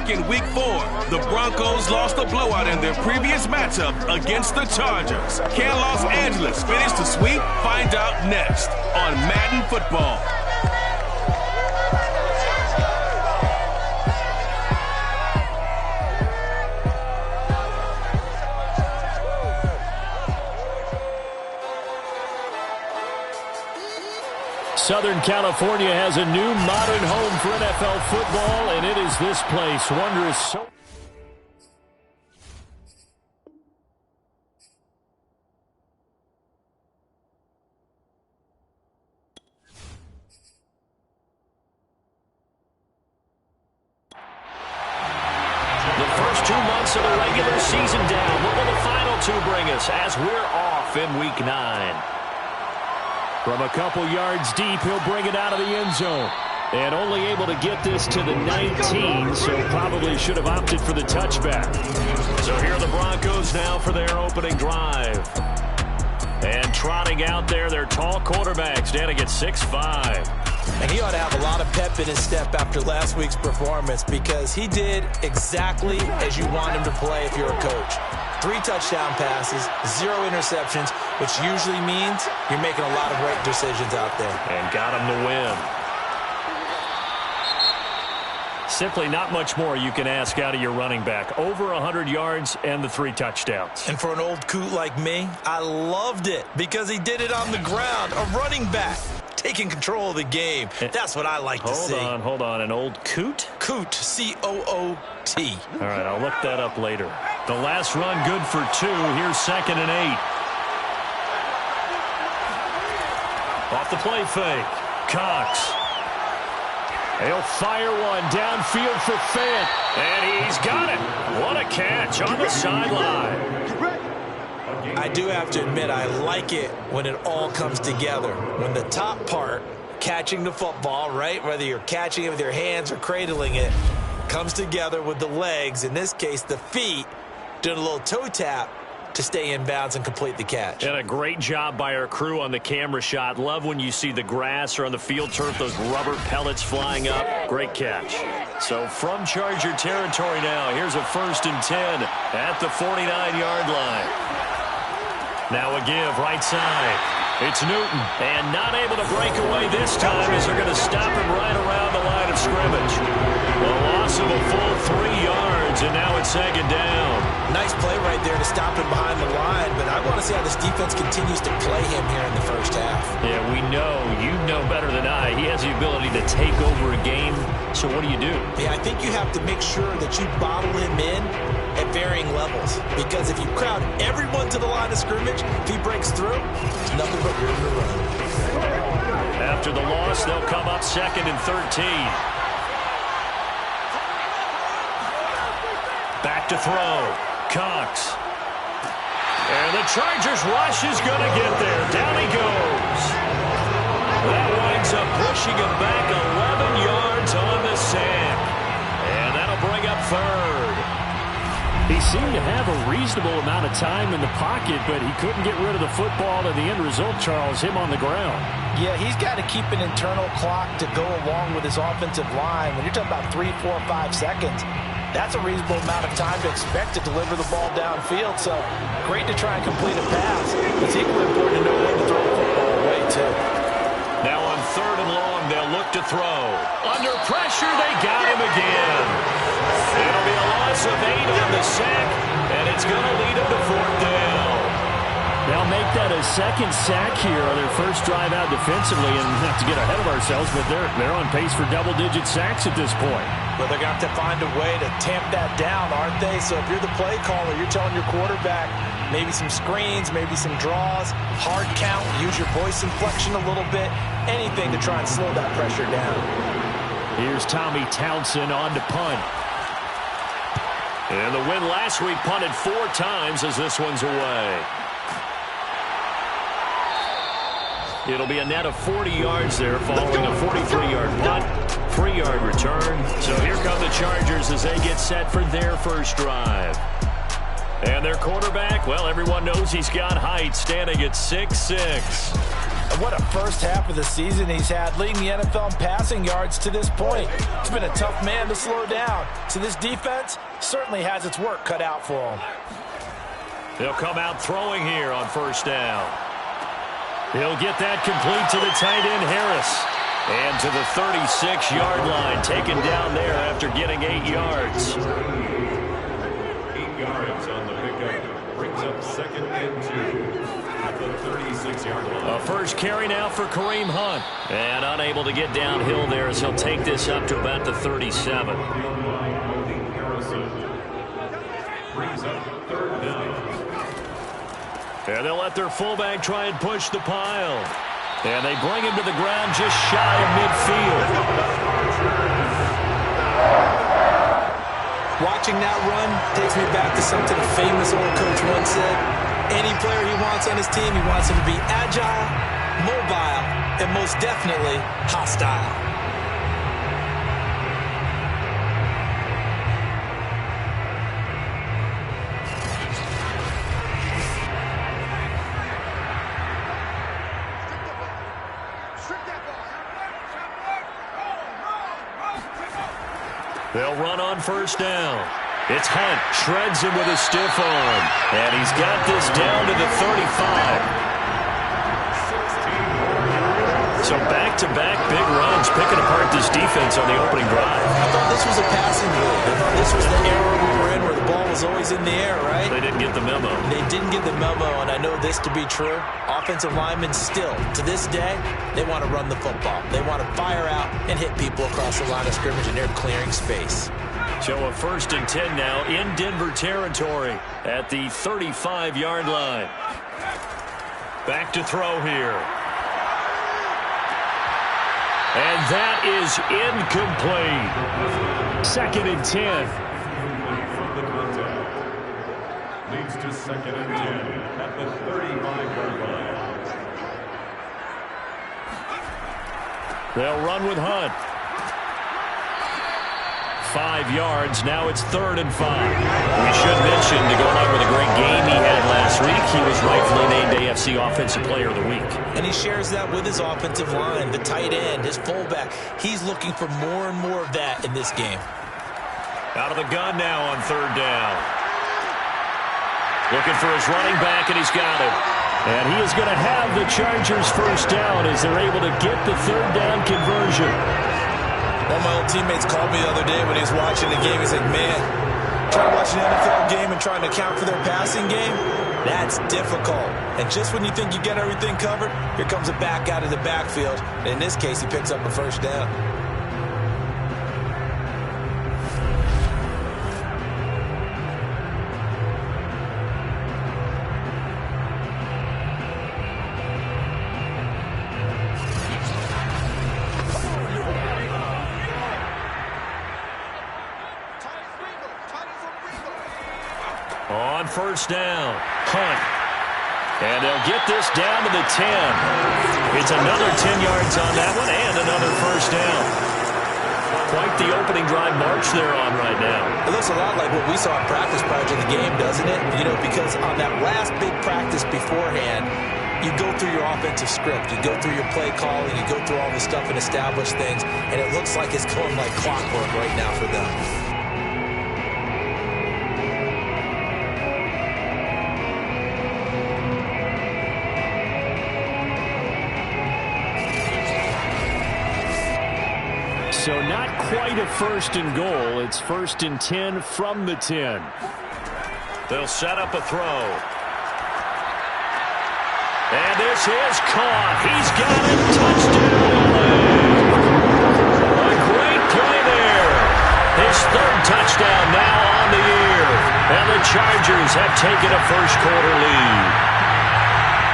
back in Week 4, the Broncos lost a blowout in their previous matchup against the Chargers. Can Los Angeles finish the sweep? Find out next on Madden Football. Southern California has a new modern home for NFL football, and it is this place. Wondrous. The first 2 months of the regular season down. What will the final 2 bring us as we're off in Week 9? From a couple yards deep, he'll bring it out of the end zone. And only able to get this to the 19, so probably should have opted for the touchback. So here are the Broncos now for their opening drive. And trotting out there, their tall quarterback standing at 6'5". And he ought to have a lot of pep in his step after last week's performance, because he did exactly as you want him to play if you're a coach. 3 touchdown passes, 0 interceptions, which usually means you're making a lot of great decisions out there. And got him to win. Simply not much more you can ask out of your running back. Over 100 yards and the 3 touchdowns. And for an old coot like me, I loved it because he did it on the ground. A running back taking control of the game. That's what I like to see. Hold on. An old coot? Coot, C-O-O-T. All right, I'll look that up later. The last run good for 2. Here's 2nd and 8. Off the play fake. Cox. He'll fire one downfield for Fant. And he's got it. What a catch on the sideline. I do have to admit, I like it when it all comes together. When the top part, catching the football, right, whether you're catching it with your hands or cradling it, comes together with the legs, in this case the feet, doing a little toe tap to stay in bounds and complete the catch. And a great job by our crew on the camera shot. Love when you see the grass or on the field turf, those rubber pellets flying up. Great catch. So from Charger territory now, here's a 1st and 10 at the 49-yard line. Now a give right side. It's Newton. And not able to break away this time as they're going to stop him right around the line of scrimmage. A loss of a full 3 yards, and now it's 2nd down. Nice play right there to stop him behind the line, but I want to see how this defense continues to play him here in the first half. Yeah, we know. You know better than I. He has the ability to take over a game. So what do? Yeah, I think you have to make sure that you bottle him in at varying levels, because if you crowd everyone to the line of scrimmage, if he breaks through, it's nothing but room to run. After the loss, they'll come up 2nd and 13. Back to throw. Cox. And the Chargers rush is going to get there. Down he goes. That winds up pushing him back 11 yards on the sack. And that'll bring up 3rd. He seemed to have a reasonable amount of time in the pocket, but he couldn't get rid of the football, and the end result, Charles, him on the ground. Yeah, he's got to keep an internal clock to go along with his offensive line. When you're talking about 3, 4, 5 seconds, that's a reasonable amount of time to expect to deliver the ball downfield. So great to try and complete a pass. It's equally important to know when to throw the football away, too. Now on 3rd and long, they'll look to throw. Under pressure, they got him again. It'll be a loss of 8 on the sack, and it's going to lead him to 4th down. They'll make that a 2nd sack here on their first drive out defensively, and not to get ahead of ourselves, but they're on pace for double-digit sacks at this point. But they're going to have to find a way to tamp that down, aren't they? So if you're the play caller, you're telling your quarterback maybe some screens, maybe some draws, hard count, use your voice inflection a little bit, anything to try and slow that pressure down. Here's Tommy Townsend on to punt. And the win last week punted 4 times as this one's away. It'll be a net of 40 yards there following a 43-yard punt, 3-yard return. So here come the Chargers as they get set for their first drive. And their quarterback, well, everyone knows he's got height, standing at 6'6". And what a first half of the season he's had, leading the NFL in passing yards to this point. He's been a tough man to slow down. So this defense certainly has its work cut out for him. They'll come out throwing here on first down. He'll get that complete to the tight end, Harris. And to the 36-yard line, taken down there after getting 8 yards. 8 yards on the pickup. Brings up 2nd and 2 at the 36-yard line. A first carry now for Kareem Hunt. And unable to get downhill there as he'll take this up to about the 37. Harrison brings up 3rd down. And they'll let their fullback try and push the pile. And they bring him to the ground just shy of midfield. Watching that run takes me back to something a famous old coach once said. Any player he wants on his team, he wants him to be agile, mobile, and most definitely hostile. They'll run on first down. It's Hunt. Shreds him with a stiff arm. And he's got this down to the 35. So back-to-back big runs, picking apart this defense on the opening drive. I thought this was a passing move. I thought this was the era we were in where the ball was always in the air, right? They didn't get the memo. They didn't get the memo, and I know this to be true. Offensive linemen still, to this day, they want to run the football. They want to fire out and hit people across the line of scrimmage, and they're clearing space. So a 1st and 10 now in Denver territory at the 35-yard line. Back to throw here. And that is incomplete. 2nd and 10. From the contact. Leads to 2nd and 10 at the 35-yard line. They'll run with Hunt. 5 yards. Now it's 3rd and 5. We should mention, to go along with a great game he had last week, he was rightfully named AFC Offensive Player of the Week. And he shares that with his offensive line, the tight end, his fullback. He's looking for more and more of that in this game. Out of the gun now on 3rd down. Looking for his running back, and he's got it. And he is going to have the Chargers first down as they're able to get the 3rd down conversion. One of my old teammates called me the other day when he was watching the game. He said, man, trying to watch an NFL game and trying to account for their passing game, that's difficult. And just when you think you get everything covered, here comes a back out of the backfield. And in this case, he picks up a first down. On first down, Hunt. And they'll get this down to the 10. It's another 10 yards on that one and another first down. Quite the opening drive march they're on right now. It looks a lot like what we saw in practice prior to the game, doesn't it? You know, because on that last big practice beforehand, you go through your offensive script, you go through your play calling, you go through all the stuff and establish things, and it looks like it's going like clockwork right now for them. So not quite a 1st and goal. It's 1st and 10 from the 10. They'll set up a throw. And this is caught. He's got it. Touchdown. A great play there. His 3rd touchdown now on the year. And the Chargers have taken a first-quarter lead.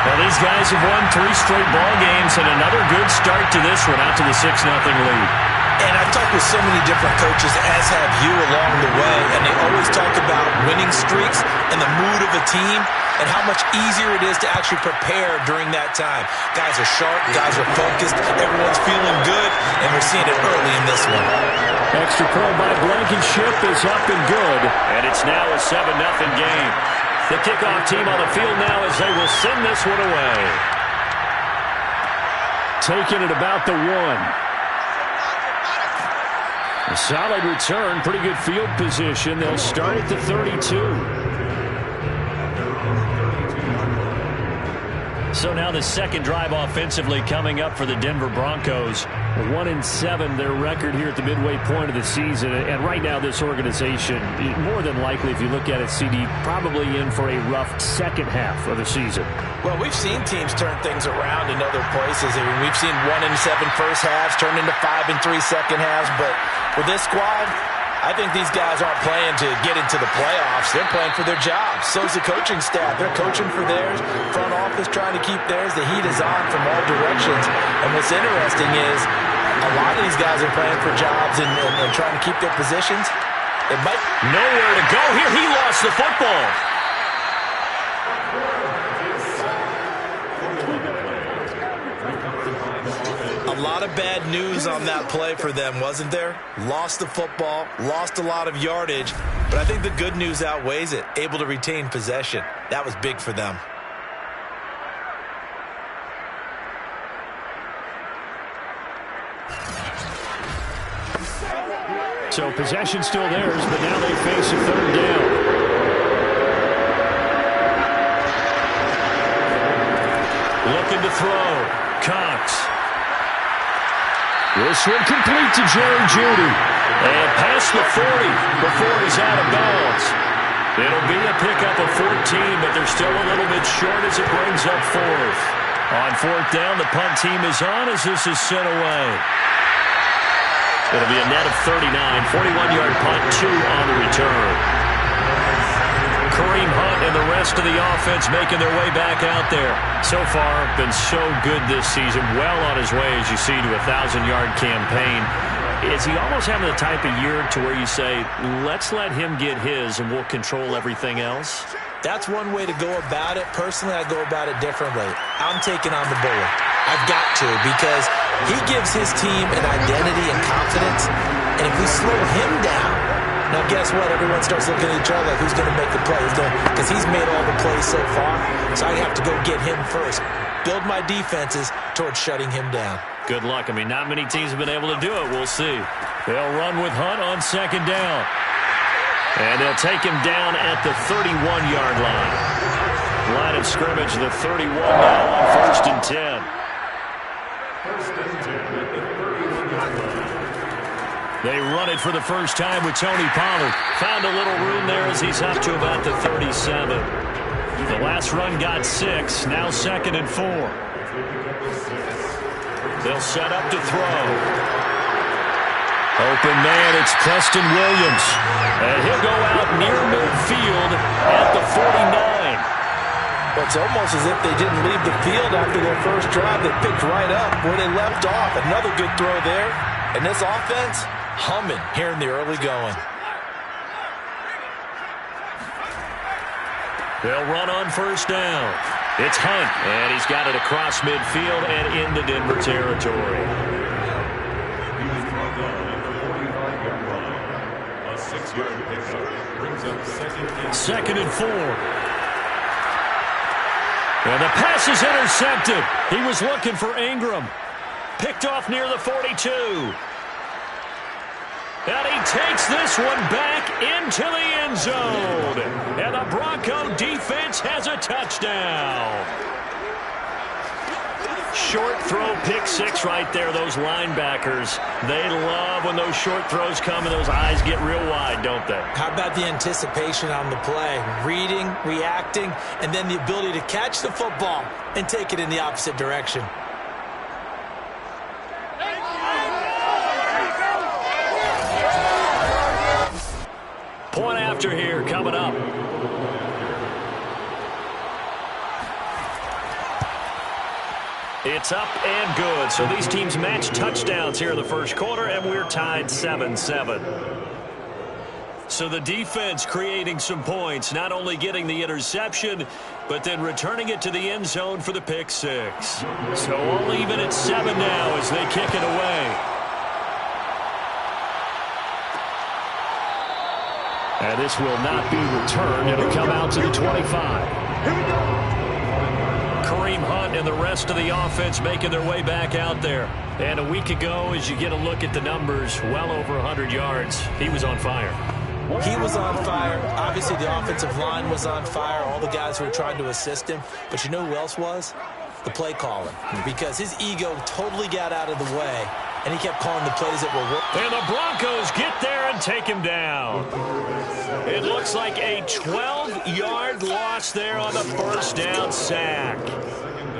Well, these guys have won 3 straight ball games and another good start to this one out to the 6-0 lead. And I've talked with so many different coaches, as have you, along the way, and they always talk about winning streaks and the mood of a team and how much easier it is to actually prepare during that time. Guys are sharp, guys are focused, everyone's feeling good, and we're seeing it early in this one. Extra point by Blankenship is up and good, and it's now a 7-0 game. The kickoff team on the field now as they will send this one away. taken at about the 1. A solid return, pretty good field position. They'll start at the 32. So now the second drive offensively coming up for the Denver Broncos. 1-7 their record here at the midway point of the season. And right now this organization, more than likely if you look at it, CD, probably in for a rough second half of the season. Well, we've seen teams turn things around in other places. I mean, we've seen 1-7 first halves turn into 5-3 second halves. But with this squad, I think these guys aren't playing to get into the playoffs. They're playing for their jobs. So's the coaching staff. They're coaching for theirs. Front office trying to keep theirs. The heat is on from all directions. And what's interesting is a lot of these guys are playing for jobs and trying to keep their positions. It might nowhere to go here. He lost the football. A lot of bad news on that play for them, wasn't there? Lost the football, lost a lot of yardage, but I think the good news outweighs it. Able to retain possession. That was big for them. So possession still theirs, but now they face a third down. Looking to throw. Cox. This one complete to Jerry Jeudy. And past the 40 before he's out of bounds. It'll be a pickup of 14, but they're still a little bit short as it brings up fourth. On fourth down, the punt team is on as this is sent away. It'll be a net of 39, 41-yard punt, 2 on the return. Kareem Hunt and the rest of the offense making their way back out there. So far, been so good this season. Well on his way, as you see, to a 1,000-yard campaign. Is he almost having the type of year to where you say, let's let him get his and we'll control everything else? That's one way to go about it. Personally, I go about it differently. I'm taking on the bullet. I've got to, because he gives his team an identity and confidence. And if we slow him down, now guess what? Everyone starts looking at each other like, who's going to make the play? Because he's made all the plays so far. So I have to go get him first. Build my defenses towards shutting him down. Good luck. I mean, not many teams have been able to do it. We'll see. They'll run with Hunt on second down. And they'll take him down at the 31-yard line. Line of scrimmage, the 31 now on 1st and 10. They run it for the first time with Tony Pollard. Found a little room there as he's up to about the 37. The last run got 6. Now 2nd and 4. They'll set up to throw. Open man, it's Preston Williams. And he'll go out near midfield at the 49. Well, it's almost as if they didn't leave the field after their first drive. They picked right up where they left off. Another good throw there. And this offense, humming here in the early going. They'll run on first down. It's Hunt, and he's got it across midfield and into Denver territory. He was brought down at the 45-yard line. A 6-yard pickup brings up 2nd and 4. And the pass is intercepted. He was looking for Ingram. Picked off near the 42. And he takes this one back into the end zone. And the Bronco defense has a touchdown. Short throw, pick 6 right there. Those linebackers, they love when those short throws come and those eyes get real wide, don't they? How about the anticipation on the play? Reading, reacting, and then the ability to catch the football and take it in the opposite direction. Point after here coming up. It's up and good. So these teams match touchdowns here in the first quarter, and we're tied 7-7. So the defense creating some points, not only getting the interception, but then returning it to the end zone for the pick 6. So all even at 7 now as they kick it away. And this will not be returned. It'll come out to the 25. Kareem Hunt and the rest of the offense making their way back out there. And a week ago, as you get a look at the numbers, well over 100 yards. He was on fire. He was on fire. Obviously, the offensive line was on fire. All the guys who were trying to assist him. But you know who else was? The play caller. Because his ego totally got out of the way, and he kept calling the plays that were working. And the Broncos get there and take him down. It looks like a 12-yard loss there on the first down sack.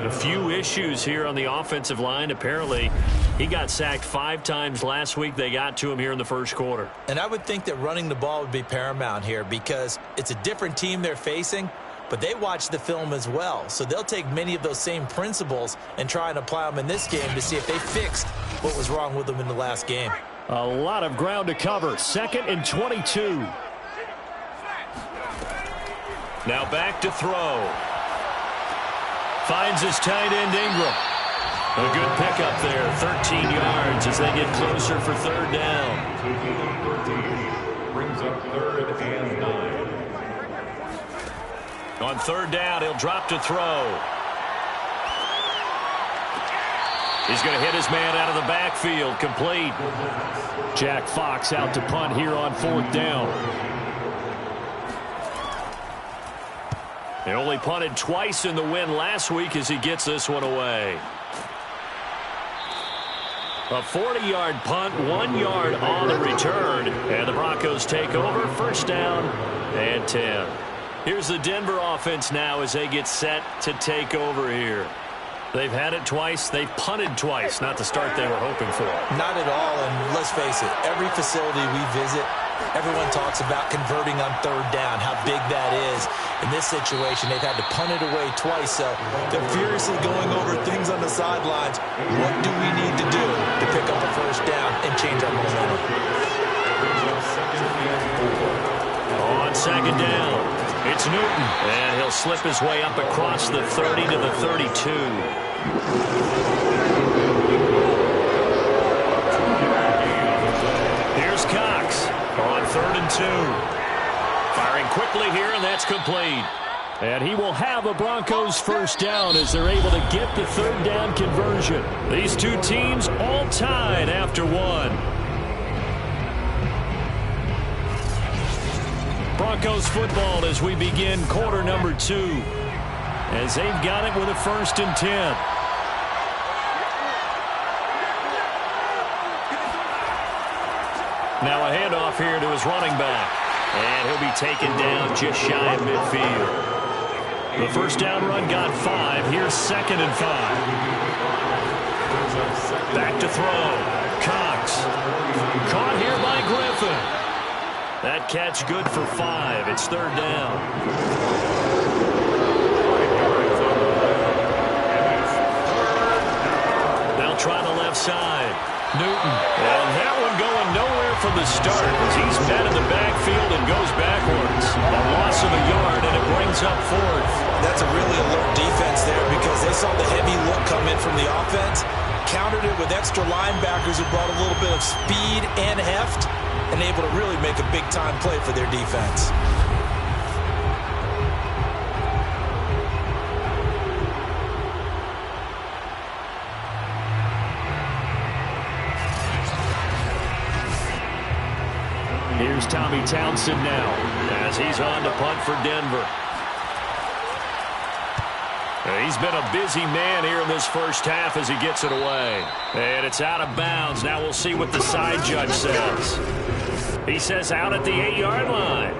A few issues here on the offensive line. Apparently, he got sacked 5 times last week. They got to him here in the first quarter. And I would think that running the ball would be paramount here because it's a different team they're facing, but they watch the film as well. So they'll take many of those same principles and try and apply them in this game to see if they fixed what was wrong with them in the last game. A lot of ground to cover. 2nd and 22. Now back to throw. Finds his tight end Ingram. A good pickup there. 13 yards as they get closer for 3rd down. Brings up 3rd and 9. On 3rd down, he'll drop to throw. He's going to hit his man out of the backfield. Complete. Jack Fox out to punt here on 4th down. He only punted twice in the win last week as he gets this one away. A 40-yard punt, 1 yard on the return. And the Broncos take over. 1st down and 10. Here's the Denver offense now as they get set to take over here. They've had it twice. They've punted twice. Not the start they were hoping for. Not at all, and let's face it, every facility we visit, everyone talks about converting on 3rd down, how big that is. In this situation, they've had to punt it away twice, so they're furiously going over things on the sidelines. What do we need to do to pick up a 1st down and change our momentum? On 2nd down, it's Newton, and he'll slip his way up across the 30 to the 32. Here's Cox on 3rd and 2. Firing quickly here, and that's complete. And he will have a Broncos 1st down as they're able to get the 3rd down conversion. These two teams all tied after 1. Broncos football as we begin quarter number 2. As they've got it with a 1st and 10. Now a handoff here to his running back. And he'll be taken down just shy of midfield. The 1st down run got 5. Here's 2nd and 5. Back to throw. Cox. Caught here by Griffin. That catch good for 5. It's 3rd down. They'll try the left side. Newton. And that one going nowhere from the start. He's met in the backfield and goes backwards. A loss of a yard, and it brings up 4th. That's a really alert defense there because they saw the heavy look come in from the offense, countered it with extra linebackers who brought a little bit of speed and heft, and able to really make a big-time play for their defense. Here's Tommy Townsend now as he's on to punt for Denver. He's been a busy man here in this 1st half as he gets it away. And it's out of bounds. Now we'll see what the side judge says. He says out at the 8-yard line.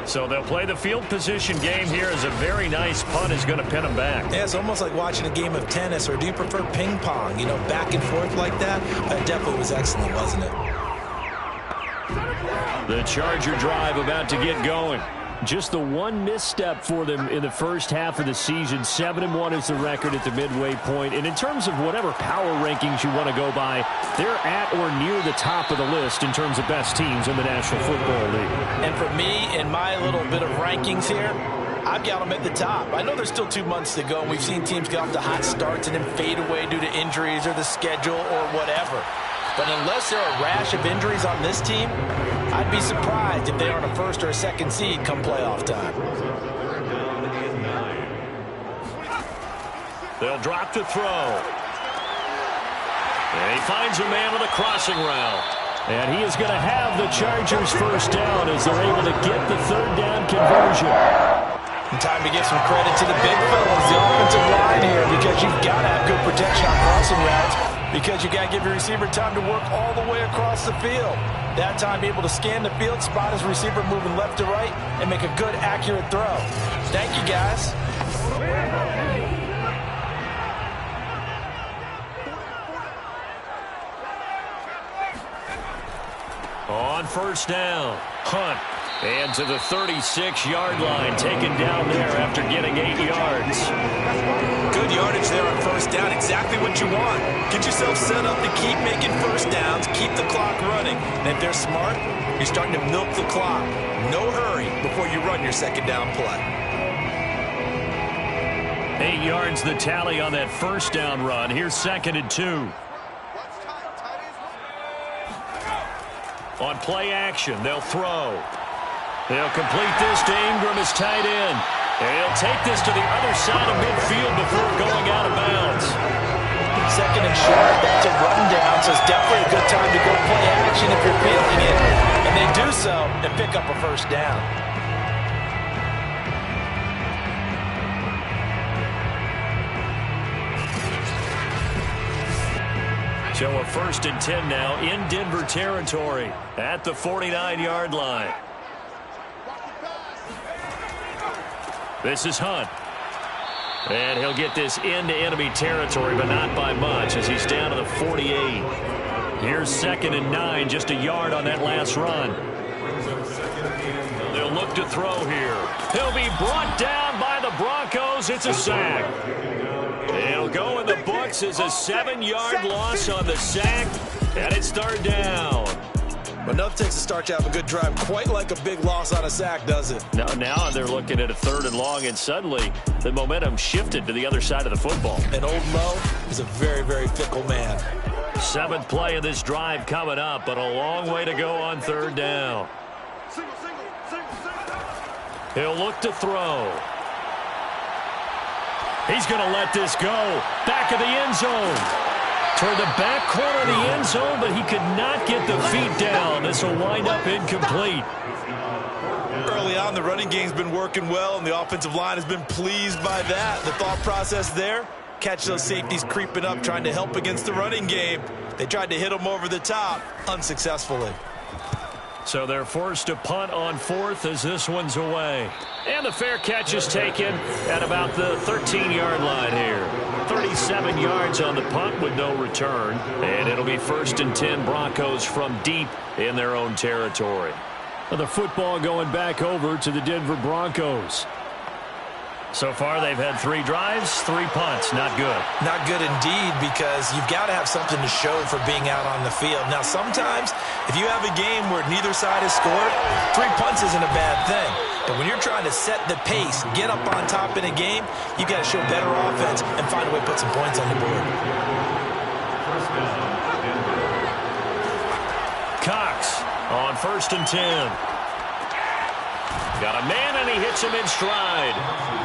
So they'll play the field position game here as a very nice punt is going to pin them back. Yeah, it's almost like watching a game of tennis, or do you prefer ping pong? You know, back and forth like that? That definitely was excellent, wasn't it? The Charger drive about to get going. Just the one misstep for them in the 1st half of the season. 7-1 is the record at the midway point. And in terms of whatever power rankings you want to go by, they're at or near the top of the list in terms of best teams in the National Football League. And for me, in my little bit of rankings here, I've got them at the top. I know there's still 2 months to go, and we've seen teams get off to hot starts and then fade away due to injuries or the schedule or whatever. But unless there are a rash of injuries on this team, I'd be surprised if they aren't a 1st or a 2nd seed come playoff time. They'll drop to throw. And he finds a man with a crossing route. And he is going to have the Chargers first down as they're able to get the third down conversion. And time to give some credit to the big fellas, the offensive line here, because you've got to have good protection on crossing routes, because you've got to give your receiver time to work all the way across the field. That time, be able to scan the field, spot his receiver moving left to right, and make a good, accurate throw. Thank you, guys. On first down, Hunt. And to the 36-yard line, taken down there after getting 8 yards. Good yardage there on first down, exactly what you want. Get yourself set up to keep making first downs, keep the clock running. And if they're smart, you're starting to milk the clock. No hurry before you run your second down play. 8 yards the tally on that first down run. Here's 2nd and 2. On play action, they'll throw. They'll complete this to Ingram as tight end. And he'll take this to the other side of midfield before going out of bounds. 2nd and short, that's a run down, so it's definitely a good time to go play action if you're feeling it. And they do so and pick up a first down. So a 1st and 10 now in Denver territory at the 49-yard line. This is Hunt. And he'll get this into enemy territory, but not by much as he's down to the 48. Here's 2nd and 9, just a yard on that last run. They'll look to throw here. He'll be brought down by the Broncos. It's a sack. It'll go in the books as a 7-yard loss on the sack, and it's 3rd down. But nothing takes a start to have a good drive, quite like a big loss on a sack, does it? Now they're looking at a 3rd and long, and suddenly the momentum shifted to the other side of the football. And Old Mo is a very, very fickle man. 7th play of this drive coming up, but a long way to go on 3rd down. He'll look to throw. He's going to let this go. Back of the end zone. Toward the back corner of the end zone, but he could not get the feet down. This will wind up incomplete. Early on, the running game's been working well, and the offensive line has been pleased by that. The thought process there, catch those safeties creeping up, trying to help against the running game. They tried to hit them over the top, unsuccessfully. So they're forced to punt on 4th as this one's away. And the fair catch is taken at about the 13-yard line here. 37 yards on the punt with no return. And it'll be 1st and 10 Broncos from deep in their own territory. The football going back over to the Denver Broncos. So far, they've had 3 drives, 3 punts. Not good. Not good indeed, because you've got to have something to show for being out on the field. Now, sometimes, if you have a game where neither side has scored, 3 punts isn't a bad thing. But when you're trying to set the pace, get up on top in a game, you've got to show better offense and find a way to put some points on the board. Cox on 1st and 10. Got a man, and he hits him in stride.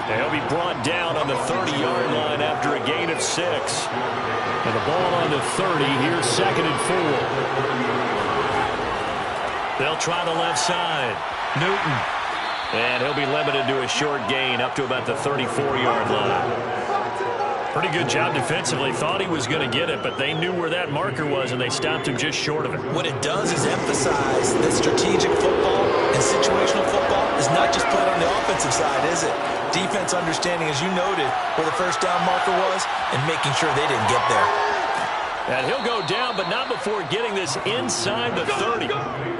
And he'll be brought down on the 30-yard line after a gain of 6. And the ball on the 30. Here's 2nd and 4. They'll try the left side. Newton. And he'll be limited to a short gain up to about the 34-yard line. Pretty good job defensively. Thought he was going to get it, but they knew where that marker was, and they stopped him just short of it. What it does is emphasize that strategic football and situational football is not just played on the offensive side, is it? Defense understanding, as you noted, where the first down marker was and making sure they didn't get there. And he'll go down, but not before getting this inside the 30.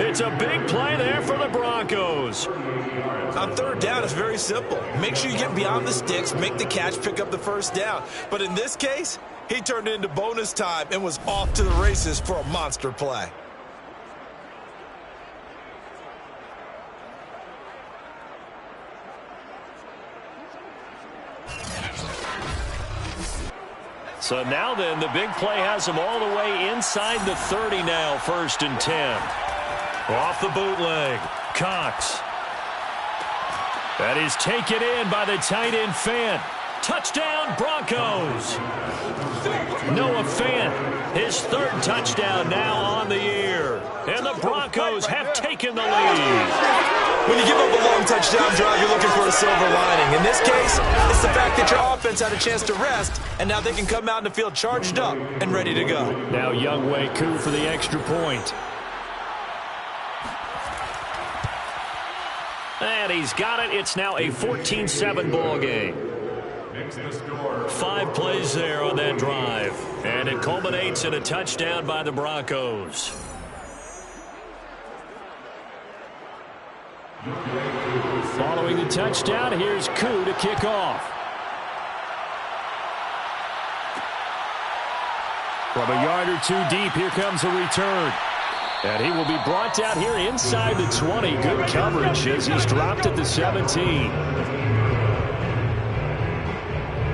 It's a big play there for the Broncos. On 3rd down, it's very simple. Make sure you get beyond the sticks, make the catch, pick up the first down. But in this case, he turned it into bonus time and was off to the races for a monster play. So now then, the big play has him all the way inside the 30 now, 1st and 10. Off the bootleg, Cox. That is taken in by the tight end Fant. Touchdown, Broncos. Noah Fant, his third touchdown now on the year. And the Broncos have taken the lead. When you give up a long touchdown drive, you're looking for a silver lining. In this case, it's the fact that your offense had a chance to rest, and now they can come out in the field charged up and ready to go. Now Younghoe Koo for the extra point. And he's got it. It's now a 14-7 ball game. 5 plays there on that drive. And it culminates in a touchdown by the Broncos. Following the touchdown, here's Koo to kick off. From a yard or two deep, here comes a return. And he will be brought down here inside the 20. Good coverage as he's dropped at the 17.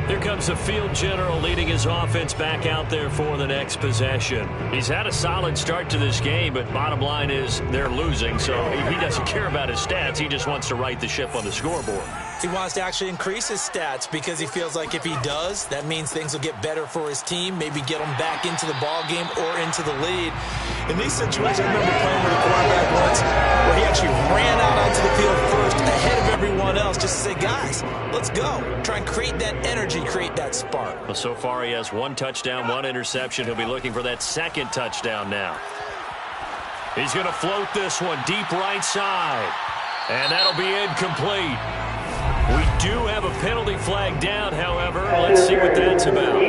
Here comes the field general leading his offense back out there for the next possession. He's had a solid start to this game, but bottom line is they're losing, so he doesn't care about his stats. He just wants to right the ship on the scoreboard. He wants to actually increase his stats because he feels like if he does, that means things will get better for his team, maybe get him back into the ball game or into the lead. In these situations, I remember playing with a quarterback once where he actually ran out onto the field first ahead of everyone else just to say, guys, let's go. Try and create that energy, create that spark. Well, so far he has 1 touchdown, 1 interception. He'll be looking for that second touchdown now. He's going to float this one deep right side. And that'll be incomplete. We do have a penalty flag down, however. Let's see what that's about.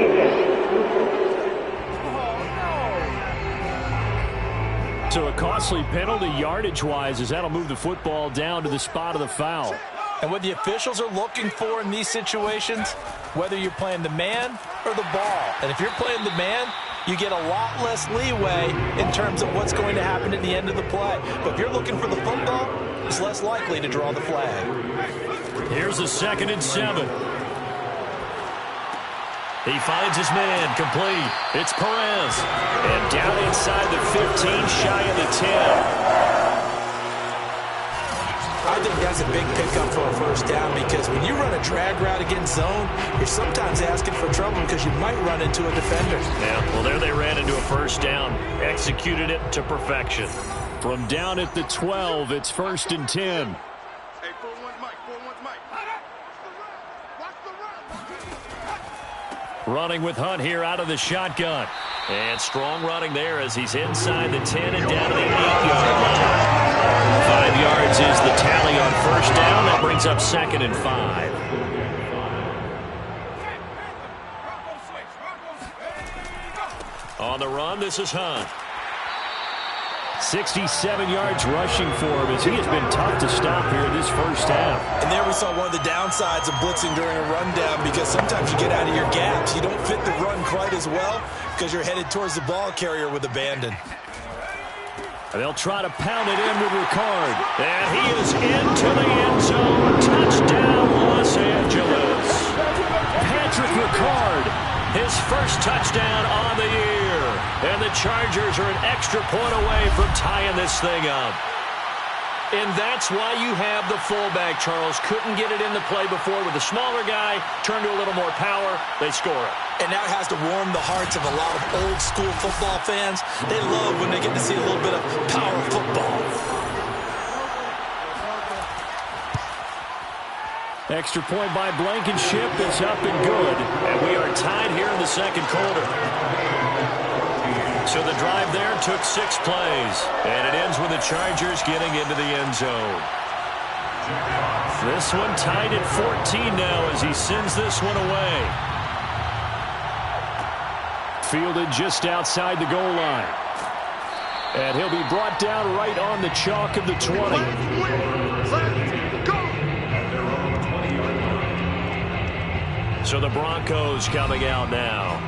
So a costly penalty yardage-wise as that'll move the football down to the spot of the foul. And what the officials are looking for in these situations, whether you're playing the man or the ball. And if you're playing the man, you get a lot less leeway in terms of what's going to happen at the end of the play. But if you're looking for the football, it's less likely to draw the flag. Here's a 2nd and 7. He finds his man, complete. It's Perez. And down inside the 15, shy of the 10. I think that's a big pickup for a first down because when you run a drag route against zone, you're sometimes asking for trouble because you might run into a defender. Yeah, well, there they ran into a first down. Executed it to perfection. From down at the 12, it's 1st and 10. Running with Hunt here out of the shotgun. And strong running there as he's inside the 10 and down to the 8-yard line. 5 yards is the tally on first down. That brings up 2nd and 5. On the run, this is Hunt. 67 yards rushing for him as he has been tough to stop here this first half. And there we saw one of the downsides of blitzing during a rundown because sometimes you get out of your gaps. You don't fit the run quite as well because you're headed towards the ball carrier with abandon. They'll try to pound it in with Ricard. And he is into the end zone. Touchdown, Los Angeles. Patrick Ricard, his first touchdown on the year. And the Chargers are an extra point away from tying this thing up. And that's why you have the fullback, Charles. Couldn't get it in the play before with the smaller guy. Turned to a little more power. They score it. And that has to warm the hearts of a lot of old-school football fans. They love when they get to see a little bit of power football. Extra point by Blankenship is up and good. And we are tied here in the second quarter. So the drive there took 6 plays. And it ends with the Chargers getting into the end zone. This one tied at 14 now as he sends this one away. Fielded just outside the goal line. And he'll be brought down right on the chalk of the 20. So the Broncos coming out now.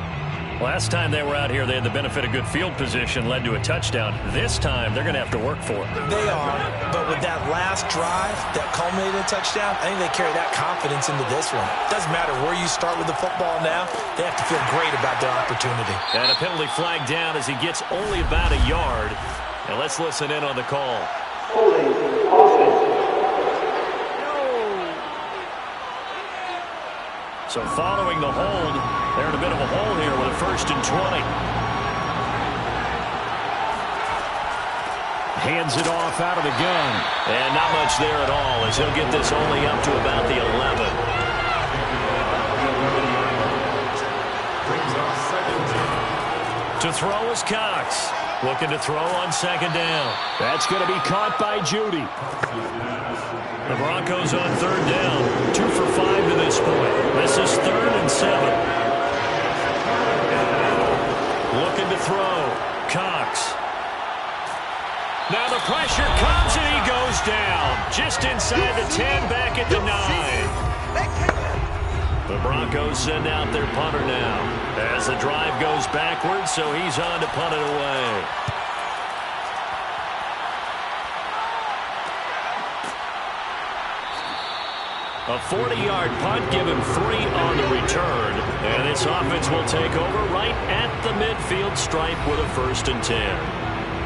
Last time they were out here, they had the benefit of good field position, led to a touchdown. This time, they're going to have to work for it. They are, but with that last drive that culminated in a touchdown, I think they carry that confidence into this one. Doesn't matter where you start with the football now, they have to feel great about their opportunity. And a penalty flag down as he gets only about a yard. And let's listen in on the call. So following the hold, they're in a bit of a hole here with a 1st and 20. Hands it off out of the gun. And not much there at all as he'll get this only up to about the 11. To throw is Cox. Looking to throw on 2nd down. That's going to be caught by Judy. The Broncos on 3rd down. 2 for 5 to this point. This is 3rd and 7. Looking to throw. Cox. Now the pressure comes and he goes down. Just inside the 10, back at the 9. The Broncos send out their punter now as the drive goes backwards, so he's on to punt it away. A 40-yard punt, give him 3 on the return, and this offense will take over right at the midfield stripe with a 1st and 10.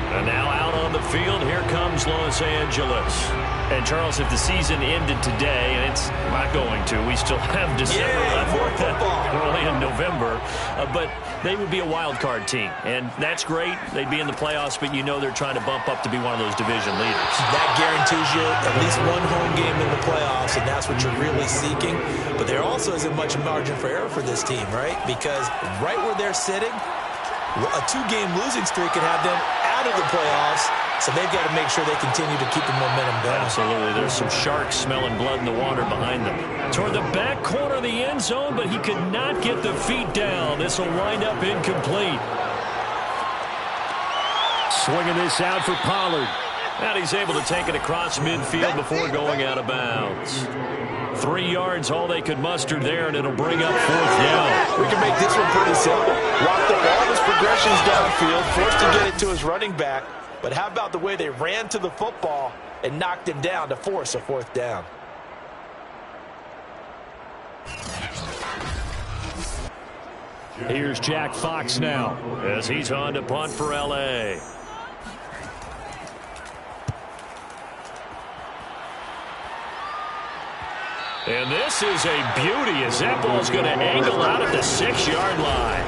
And now out on the field, here comes Los Angeles. And, Charles, if the season ended today, and it's not going to, we still have December left. More football. We're only in November. But they would be a wild card team. And that's great. They'd be in the playoffs, but you know they're trying to bump up to be one of those division leaders. That guarantees you at least one home game in the playoffs, and that's what you're really seeking. But there also isn't much margin for error for this team, right? Because right where they're sitting, a 2-game losing streak could have them out of the playoffs, so they've got to make sure they continue to keep the momentum going. Absolutely. There's some sharks smelling blood in the water behind them. Toward the back corner of the end zone, but he could not get the feet down. This will wind up incomplete. Swinging this out for Pollard. And he's able to take it across midfield before going out of bounds. 3 yards, all they could muster there, and it'll bring up 4th down. We can make this one pretty simple. Locked up all his progressions downfield, forced to get it to his running back. But how about the way they ran to the football and knocked him down to force a 4th down? Here's Jack Fox now as he's on to punt for L.A. And this is a beauty as that ball's going to angle out at the 6-yard line.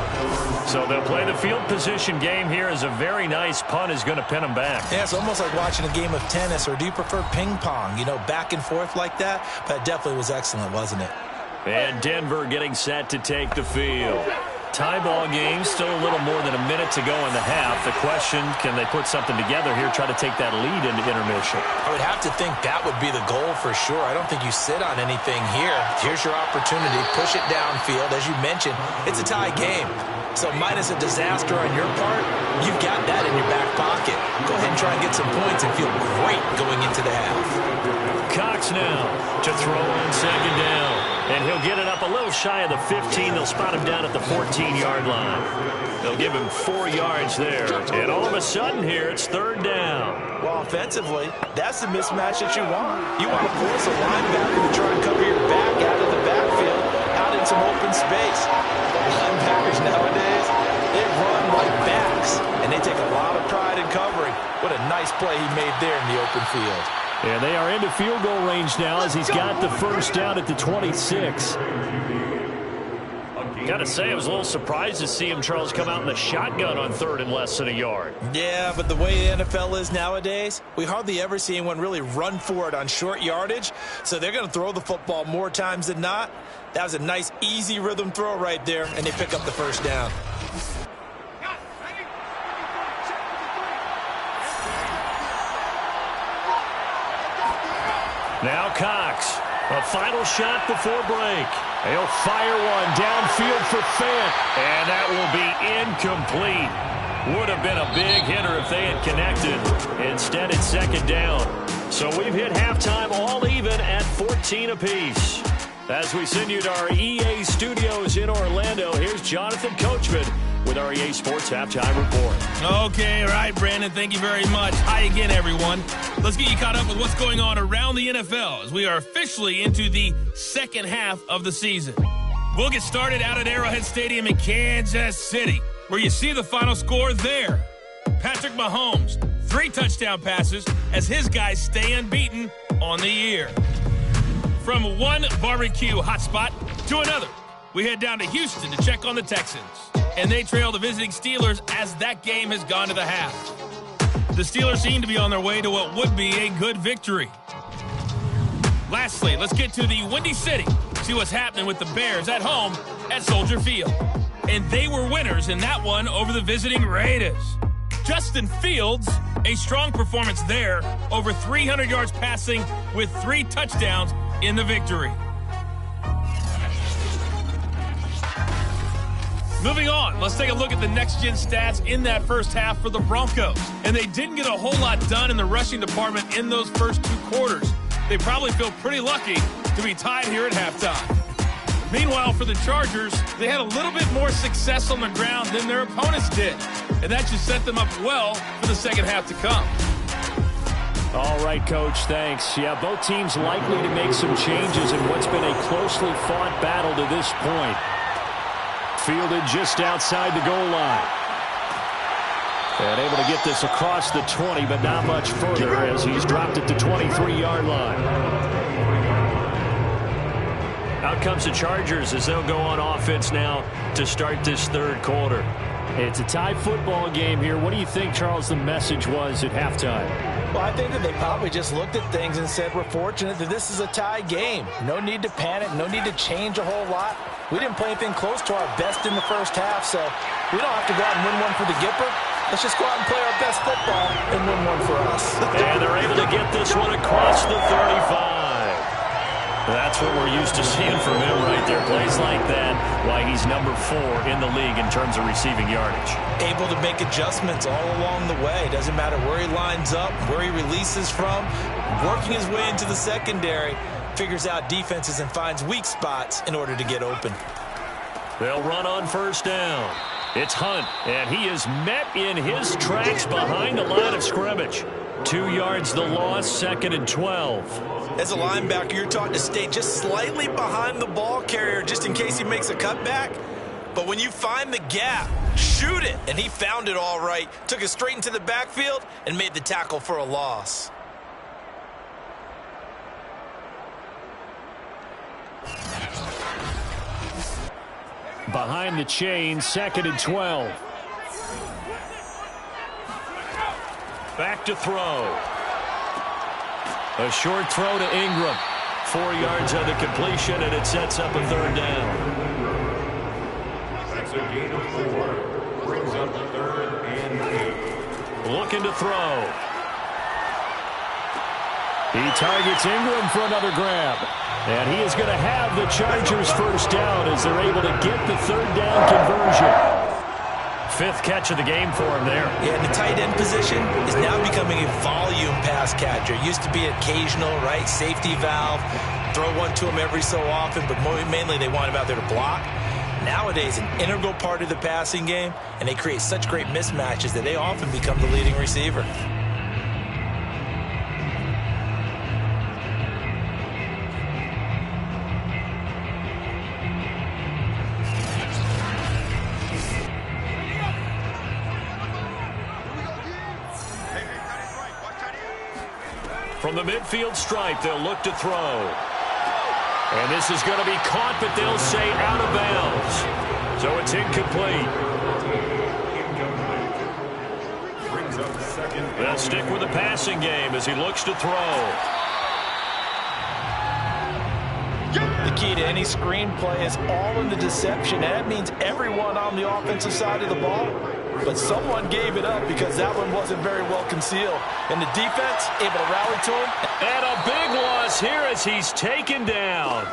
So they'll play the field position game here as a very nice punt is going to pin them back. Yeah, it's almost like watching a game of tennis, or do you prefer ping pong? You know, back and forth like that? But it definitely was excellent, wasn't it? And Denver getting set to take the field. Tie ball game, still a little more than a minute to go in the half. The question, can they put something together here, try to take that lead into intermission? I would have to think that would be the goal for sure. I don't think you sit on anything here. Here's your opportunity. Push it downfield. As you mentioned, it's a tie game. So minus a disaster on your part, you've got that in your back pocket. Go ahead and try and get some points and feel great going into the half. Cox now to throw on 2nd down. And he'll get it up a little shy of the 15. They'll spot him down at the 14-yard line. They'll give him 4 yards there. And all of a sudden here, it's 3rd down. Well, offensively, that's the mismatch that you want. You want to force a linebacker to try and cover your back out of the backfield, out in some open space. Linebackers nowadays, they run like backs, and they take a lot of pride in covering. What a nice play he made there in the open field. And they are into field goal range now as he's got the 1st down at the 26. Got to say, I was a little surprised to see him, Charles, come out in the shotgun on 3rd and less than a yard. Yeah, but the way the NFL is nowadays, we hardly ever see anyone really run for it on short yardage. So they're going to throw the football more times than not. That was a nice, easy rhythm throw right there, and they pick up the 1st down. Now Cox, a final shot before break. He'll fire one downfield for Fant, and that will be incomplete. Would have been a big hitter if they had connected. Instead, it's 2nd down. So we've hit halftime all even at 14 apiece. As we send you to our EA studios in Orlando, here's Jonathan Coachman with our EA Sports Halftime Report. Okay, all right, Brandon, thank you very much. Hi again, everyone. Let's get you caught up with what's going on around the NFL as we are officially into the second half of the season. We'll get started out at Arrowhead Stadium in Kansas City, where you see the final score there. Patrick Mahomes, 3 touchdown passes as his guys stay unbeaten on the year. From one barbecue hotspot to another, we head down to Houston to check on the Texans. And they trail the visiting Steelers as that game has gone to the half. The Steelers seem to be on their way to what would be a good victory. Lastly, let's get to the Windy City. See what's happening with the Bears at home at Soldier Field. And they were winners in that one over the visiting Raiders. Justin Fields, a strong performance there, over 300 yards passing with 3 touchdowns in the victory. Moving on, let's take a look at the next-gen stats in that first half for the Broncos. And they didn't get a whole lot done in the rushing department in those first 2 quarters. They probably feel pretty lucky to be tied here at halftime. Meanwhile, for the Chargers, they had a little bit more success on the ground than their opponents did. And that should set them up well for the second half to come. All right, Coach, thanks. Yeah, both teams likely to make some changes in what's been a closely fought battle to this point. Fielded just outside the goal line. And able to get this across the 20, but not much further as he's dropped it to 23-yard line. Out comes the Chargers as they'll go on offense now to start this third quarter. It's a tie football game here. What do you think, Charles, the message was at halftime? Well, I think that they probably just looked at things and said, we're fortunate that this is a tie game. No need to panic, no need to change a whole lot. We didn't play anything close to our best in the first half, so we don't have to go out and win one for the Gipper. Let's just go out and play our best football and win one for us. And they're able to get this one across the 35. That's what we're used to seeing from him right there. Plays like that, why he's number 4 in the league in terms of receiving yardage. Able to make adjustments all along the way. Doesn't matter where he lines up, where he releases from. Working his way into the secondary, figures out defenses and finds weak spots in order to get open. They'll run on first down. It's Hunt, and he is met in his tracks behind the line of scrimmage. 2 yards the loss, 2nd and 12. As a linebacker, you're taught to stay just slightly behind the ball carrier just in case he makes a cutback. But when you find the gap, shoot it. And he found it all right. Took it straight into the backfield and made the tackle for a loss. Behind the chain, 2nd and 12. Back to throw. A short throw to Ingram. 4 yards on the completion, and it sets up a third down. That's a gain of 4. Brings up 3rd and 8. Looking to throw. He targets Ingram for another grab. And he is going to have the Chargers first down as they're able to get the third down conversion. 5th catch of the game for him there. Yeah, and the tight end position is now becoming a volume pass catcher. It used to be occasional, right? Safety valve. Throw one to him every so often, but mainly they want him out there to block. Nowadays, an integral part of the passing game, and they create such great mismatches that they often become the leading receiver. From the midfield stripe, they'll look to throw. And this is going to be caught, but they'll say out of bounds. So it's incomplete. They'll stick with the passing game as he looks to throw. The key to any screenplay is all in the deception. And that means everyone on the offensive side of the ball. But someone gave it up because that one wasn't very well concealed. And the defense able to rally to him. And a big loss here as he's taken down.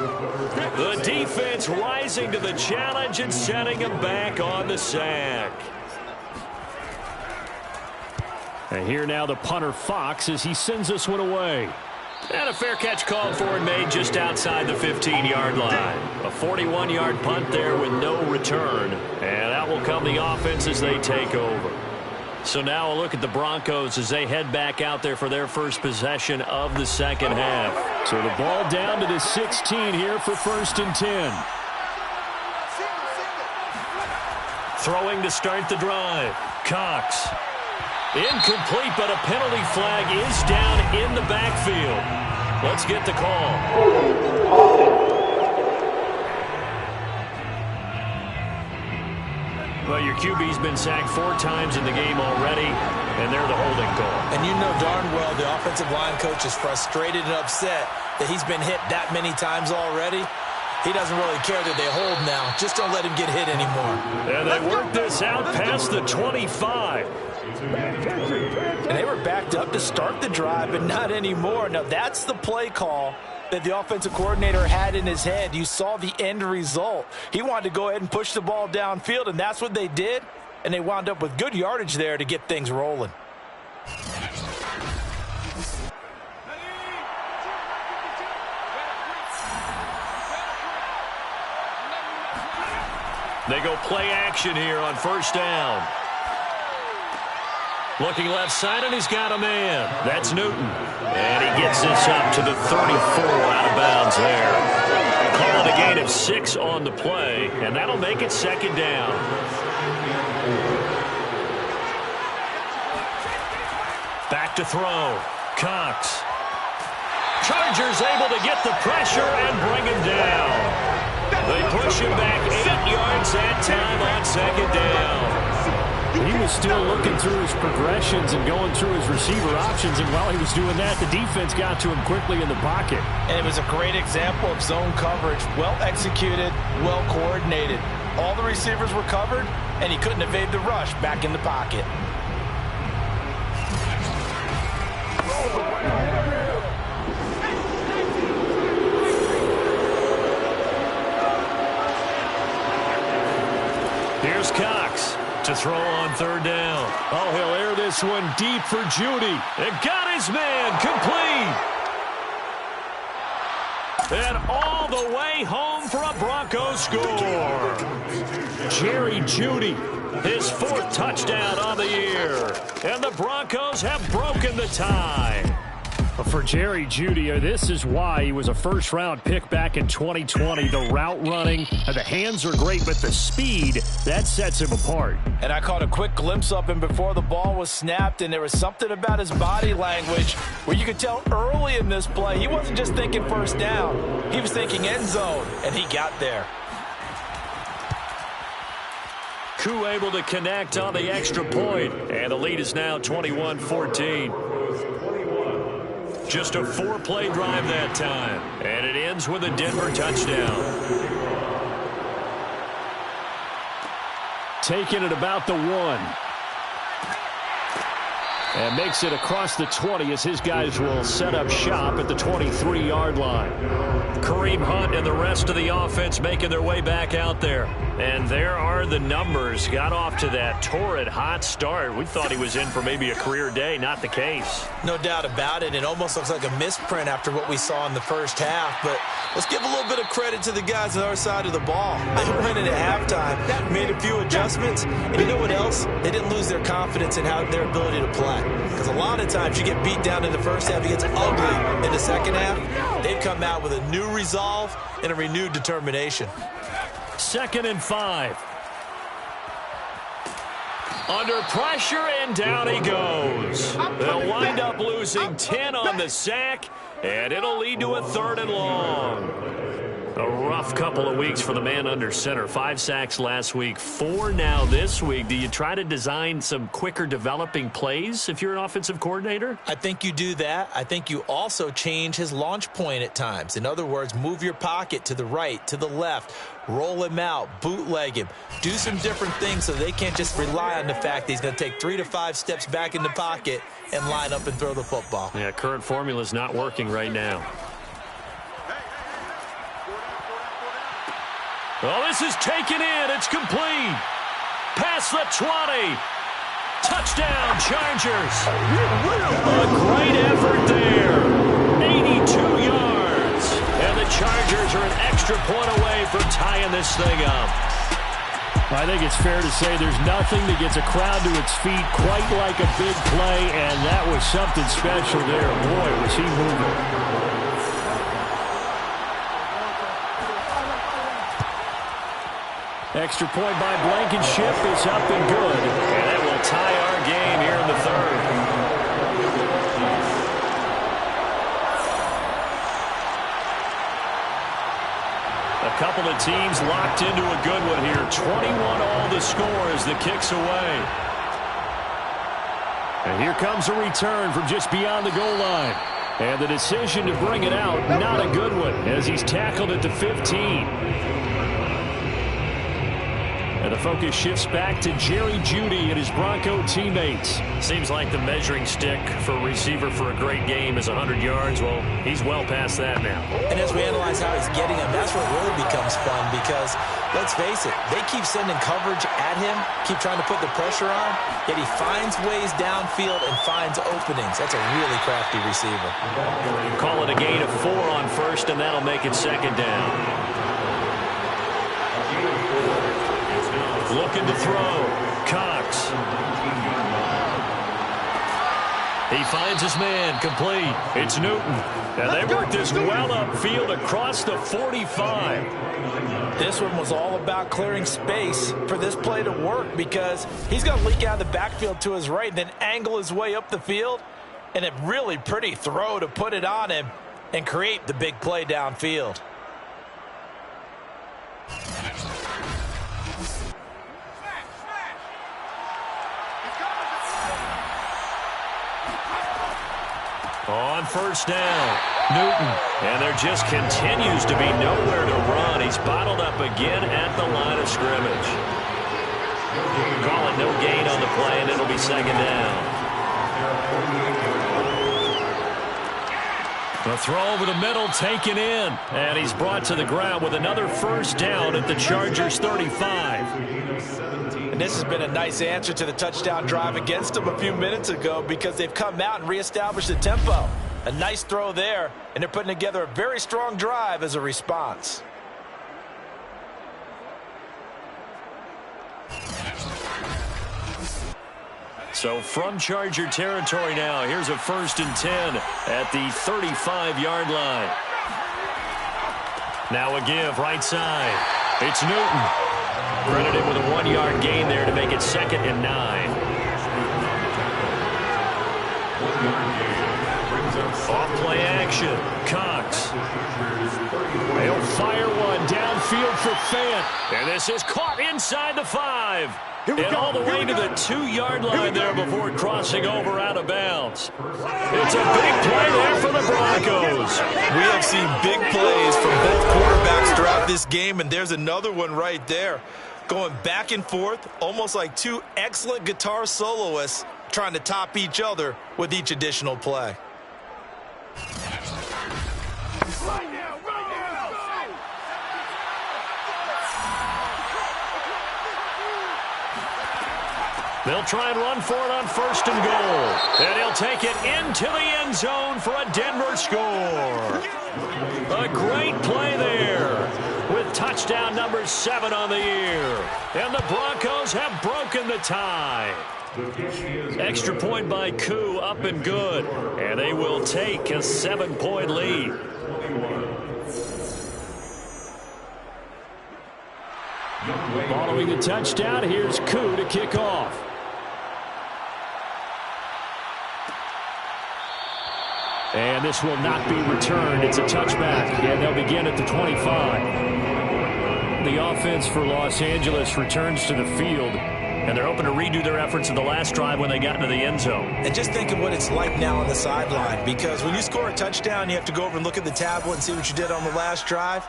The defense rising to the challenge and setting him back on the sack. And here now the punter Fox as he sends this one away. And a fair catch called for and made just outside the 15-yard line. A 41-yard punt there with no return. And out will come the offense as they take over. So now a look at the Broncos as they head back out there for their first possession of the second half. So the ball down to the 16 here for 1st and 10. Throwing to start the drive. Cox. Incomplete, but a penalty flag is down in the backfield. Let's get the call. QB's been sacked 4 times in the game already, and they're the holding call. And you know darn well the offensive line coach is frustrated and upset that he's been hit that many times already. He doesn't really care that they hold now. Just don't let him get hit anymore. And they work this out past the 25. And they were backed up to start the drive, but not anymore. Now, that's the play call that the offensive coordinator had in his head. You saw the end result. He wanted to go ahead and push the ball downfield, and that's what they did. And they wound up with good yardage there to get things rolling. They go play action here on first down. Looking left side, and he's got a man. That's Newton. And he gets this up to the 34 out of bounds there. Call it a gain of 6 on the play, and that'll make it second down. Back to throw. Cox. Chargers able to get the pressure and bring him down. They push him back 8 yards that time on second down. He was still looking through his progressions and going through his receiver options, and while he was doing that, the defense got to him quickly in the pocket. And it was a great example of zone coverage. Well executed, well coordinated. All the receivers were covered, and he couldn't evade the rush back in the pocket. Here's Cox to throw on third down. Oh, he'll air this one deep for Judy. And got his man complete. And all the way home for a Broncos score. Jerry Judy. His 4th touchdown on the year. And the Broncos have broken the tie. For Jerry Judy, this is why he was a first-round pick back in 2020. The route running, the hands are great, but the speed, that sets him apart. And I caught a quick glimpse of him before the ball was snapped, and there was something about his body language where you could tell early in this play he wasn't just thinking first down. He was thinking end zone, and he got there. Koo able to connect on the extra point, and the lead is now 21-14. Just a 4-play drive that time, and it ends with a Denver touchdown. Taking it about the 1. And makes it across the 20 as his guys will set up shop at the 23-yard line. Kareem Hunt and the rest of the offense making their way back out there. And there are the numbers. Got off to that torrid hot start. We thought he was in for maybe a career day. Not the case. No doubt about it. It almost looks like a misprint after what we saw in the first half. But let's give a little bit of credit to the guys on our side of the ball. They went in at halftime, made a few adjustments. And you know what else? They didn't lose their confidence in their ability to play. Because a lot of times you get beat down in the first half, it gets ugly in the second half. They've come out with a new resolve and a renewed determination. 2nd and 5. Under pressure, and down he goes. They'll wind up losing 10 on the sack, and it'll lead to a 3rd and long. A rough couple of weeks for the man under center. 5 sacks last week, 4 now this week. Do you try to design some quicker developing plays if you're an offensive coordinator? I think you do that. I think you also change his launch point at times. In other words, move your pocket to the right, to the left, roll him out, bootleg him. Do some different things so they can't just rely on the fact that he's going to take 3 to 5 steps back in the pocket and line up and throw the football. Yeah, current formula is not working right now. Oh, this is taken in. It's complete. Past the 20. Touchdown, Chargers. A great effort there. 82 yards. And the Chargers are an extra point away from tying this thing up. I think it's fair to say there's nothing that gets a crowd to its feet quite like a big play, and that was something special there. Boy, was he moving. Extra point by Blankenship is up and good. And that will tie our game here in the 3rd. A couple of teams locked into a good one here. 21 all the score as the kick's away. And here comes a return from just beyond the goal line. And the decision to bring it out, not a good one, as he's tackled at the 15. And the focus shifts back to Jerry Jeudy and his Bronco teammates. Seems like the measuring stick for a receiver for a great game is 100 yards. Well, he's well past that now. And as we analyze how he's getting them, that's where it really becomes fun because, let's face it, they keep sending coverage at him, keep trying to put the pressure on, yet he finds ways downfield and finds openings. That's a really crafty receiver. Call it a gain of 4 on first, and that'll make it second down. Looking to throw. Cox. He finds his man. Complete. It's Newton. And they work this well upfield across the 45. This one was all about clearing space for this play to work because he's going to leak out of the backfield to his right and then angle his way up the field. And a really pretty throw to put it on him and create the big play downfield. On first down, Newton. And there just continues to be nowhere to run. He's bottled up again at the line of scrimmage. Call it no gain on the play, and it'll be second down. The throw over the middle taken in. And he's brought to the ground with another first down at the Chargers 35. And this has been a nice answer to the touchdown drive against them a few minutes ago because they've come out and reestablished the tempo. A nice throw there, and they're putting together a very strong drive as a response. So from Charger territory now, here's a 1st and 10 at the 35-yard line. Now a give right side. It's Newton. Credited with a 1-yard gain there to make it 2nd and 9. Off play action. Cox. They'll fire one downfield for Fant. And this is caught inside the 5. And all the way to the 2-yard line there before crossing over out of bounds. It's a big play there for the Broncos. We have seen big plays from both quarterbacks throughout this game, and there's another one right there. Going back and forth, almost like two excellent guitar soloists trying to top each other with each additional play. They'll try and run for it on 1st and goal. And he'll take it into the end zone for a Denver score. A great play there with touchdown number 7 on the year. And the Broncos have broken the tie. Extra point by Koo, up and good. And they will take a 7-point lead. Following the touchdown, here's Koo to kick off. And this will not be returned. It's a touchback, and they'll begin at the 25. The offense for Los Angeles returns to the field, and they're hoping to redo their efforts in the last drive when they got into the end zone. And just think of what it's like now on the sideline, because when you score a touchdown, you have to go over and look at the tablet and see what you did on the last drive.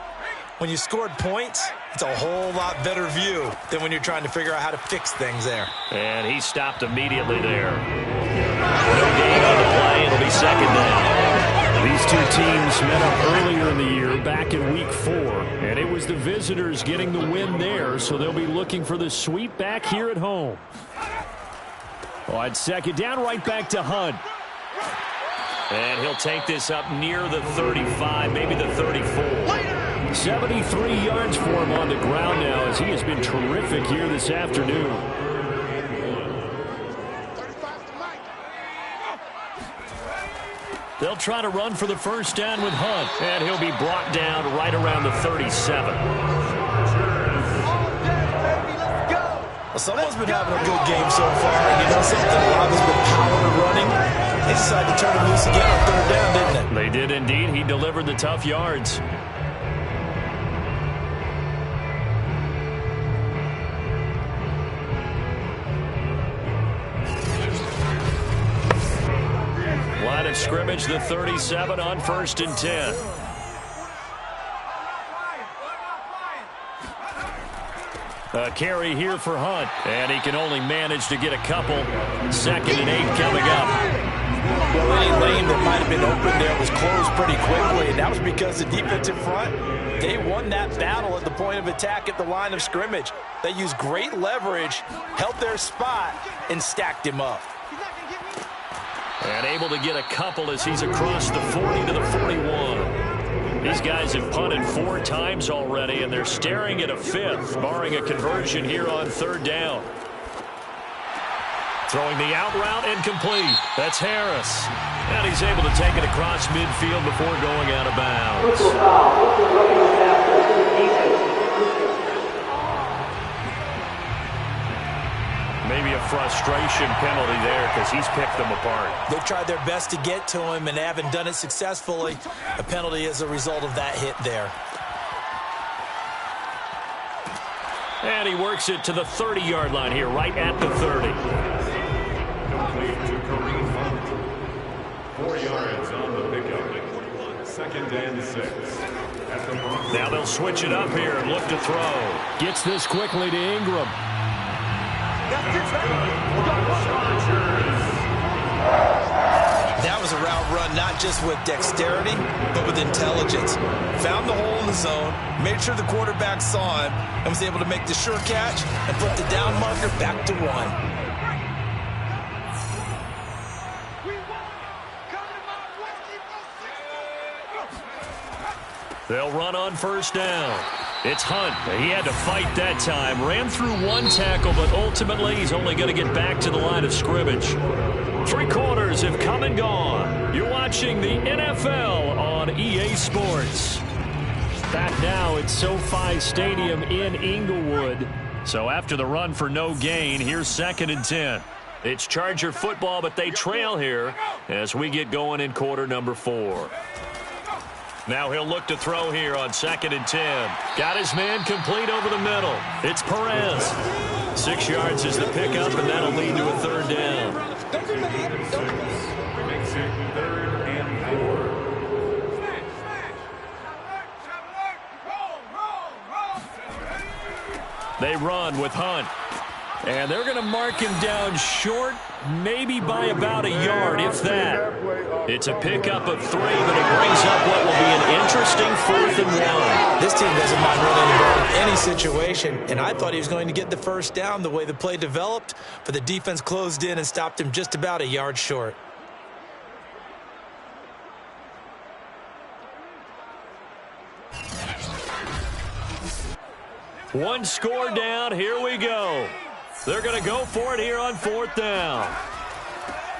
When you scored points, it's a whole lot better view than when you're trying to figure out how to fix things there. And he stopped immediately there. No gain on the play. It'll be second down. These two teams met up earlier in the year, back in Week 4, and it was the visitors getting the win there, so they'll be looking for the sweep back here at home. On second down, right back to Hunt. And he'll take this up near the 35, maybe the 34. 73 yards for him on the ground now as he has been terrific here this afternoon. They'll try to run for the first down with Hunt, and he'll be brought down right around the 37. Well, someone's been having a good game so far, and you know something? A lot has been power and running. They decided to turn him loose again on 3rd down, didn't they? They did indeed. He delivered the tough yards. scrimmage, the 37 on 1st and 10. A carry here for Hunt, and he can only manage to get a couple. 2nd and 8 coming up. Well, any lane that might have been open there was closed pretty quickly, and that was because the defensive front, they won that battle at the point of attack at the line of scrimmage. They used great leverage, held their spot, and stacked him up. And able to get a couple as he's across the 40 to the 41. These guys have punted 4 times already, and they're staring at a 5th, barring a conversion here on 3rd down. Throwing the out route incomplete. That's Harris. And he's able to take it across midfield before going out of bounds. Maybe a frustration penalty there because he's picked them apart. They've tried their best to get to him and haven't done it successfully. A penalty as a result of that hit there. And he works it to the 30-yard line here, right at the 30. Complete to Kareem Hunt. 4 yards on the pickup. 2nd and 6. Now they'll switch it up here and look to throw. Gets this quickly to Ingram. That was a route run not just with dexterity, but with intelligence. Found the hole in the zone, made sure the quarterback saw him, and was able to make the sure catch and put the down marker back to 1. They'll run on 1st down. It's Hunt. He had to fight that time. Ran through 1 tackle, but ultimately he's only going to get back to the line of scrimmage. 3 quarters have come and gone. You're watching the NFL on EA Sports. Back now at SoFi Stadium in Inglewood. So after the run for no gain, here's 2nd and 10. It's Charger football, but they trail here as we get going in quarter number 4. Now he'll look to throw here on 2nd and 10. Got his man complete over the middle. It's Perez. 6 yards is the pickup, and that'll lead to a 3rd down. Makes it 3rd and 4. They run with Hunt. And they're going to mark him down short, maybe by about a yard, if that. It's a pickup of 3, but it brings up what will be an interesting 4th and 1. This team doesn't mind running the ball in any situation, and I thought he was going to get the 1st down the way the play developed, but the defense closed in and stopped him just about a yard short. One score down. Here we go. They're going to go for it here on 4th down.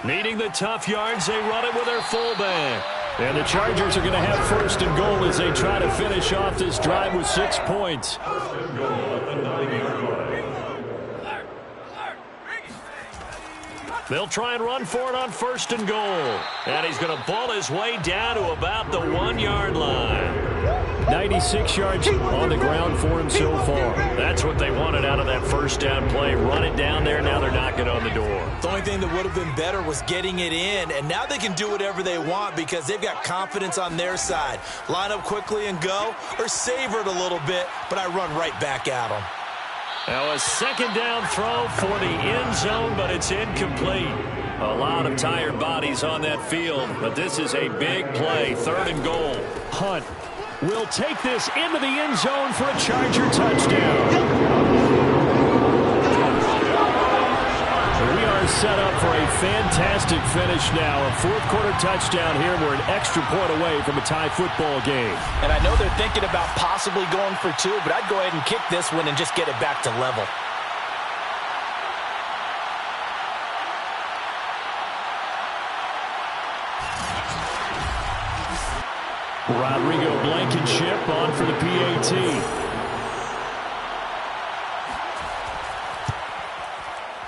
Needing the tough yards, they run it with their fullback. And the Chargers are going to have 1st and goal as they try to finish off this drive with 6 points. 1st and goal at the 9-yard line. They'll try and run for it on 1st and goal. And he's going to ball his way down to about the 1-yard line. 96 yards on the ground for him so far. That's what they wanted out of that 1st down play. Run it down there. Now they're knocking on the door. The only thing that would have been better was getting it in, and now they can do whatever they want because they've got confidence on their side. Line up quickly and go, or savor it a little bit, but I run right back at them. Now a 2nd down throw for the end zone, but it's incomplete. A lot of tired bodies on that field, but this is a big play. 3rd and goal. Hunt will take this into the end zone for a Charger touchdown. We are set up for a fantastic finish now. A 4th quarter touchdown here. We're an extra point away from a tie football game. And I know they're thinking about possibly going for 2, but I'd go ahead and kick this one and just get it back to level. Rodrigo Blankenship on for the PAT.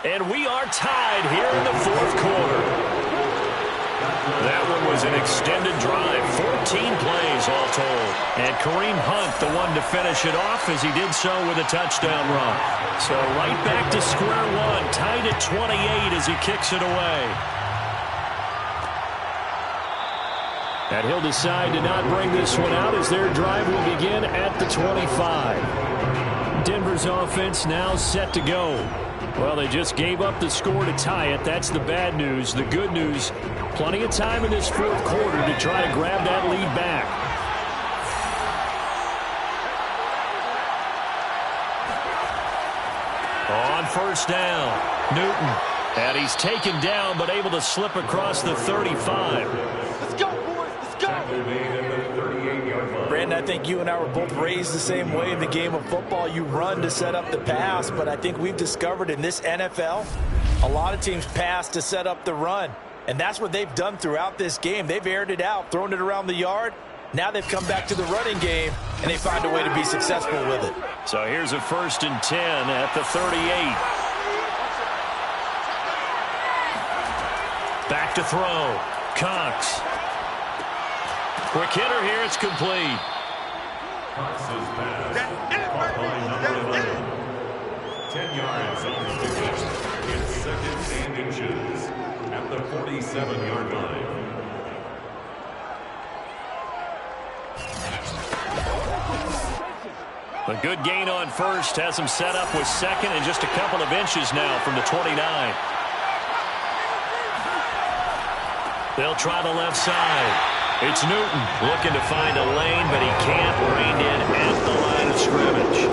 And we are tied here in the 4th quarter. That one was an extended drive, 14 plays all told. And Kareem Hunt, the one to finish it off as he did so with a touchdown run. So right back to square one, tied at 28 as he kicks it away. And he'll decide to not bring this one out as their drive will begin at the 25. Denver's offense now set to go. Well, they just gave up the score to tie it. That's the bad news. The good news, plenty of time in this fourth quarter to try to grab that lead back. On first down, Newton. And he's taken down but able to slip across the 35. Let's go, boys. Let's go. Brandon, I think you and I were both raised the same way in the game of football. You run to set up the pass, but I think we've discovered in this NFL, a lot of teams pass to set up the run. And that's what they've done throughout this game. They've aired it out, thrown it around the yard. Now they've come back to the running game, and they find a way to be successful with it. So here's a 1st and 10 at the 38. Back to throw. Cox. Quick hitter here. It's complete. Cox's pass. Caught by number 11. 10 yards on the pickup. It's 2nd and inches at the 47-yard line. A good gain on first has him set up with 2nd and just a couple of inches now from the 29. They'll try the left side. It's Newton looking to find a lane, but he can't. Reined in at the line of scrimmage.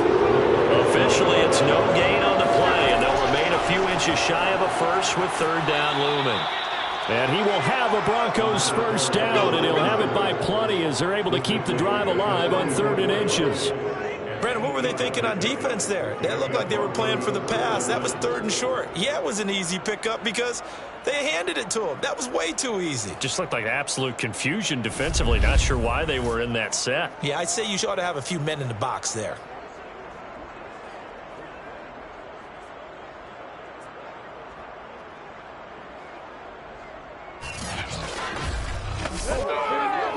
Officially, it's no gain on the play, and they'll remain a few inches shy of a first with 3rd down looming. And he will have a Broncos first down, and he'll have it by plenty as they're able to keep the drive alive on 3rd and inches. Brandon, what were they thinking on defense there? That looked like they were playing for the pass. That was 3rd and short. Yeah, it was an easy pickup because they handed it to him. That was way too easy. Just looked like absolute confusion defensively. Not sure why they were in that set. Yeah, I'd say you ought to have a few men in the box there.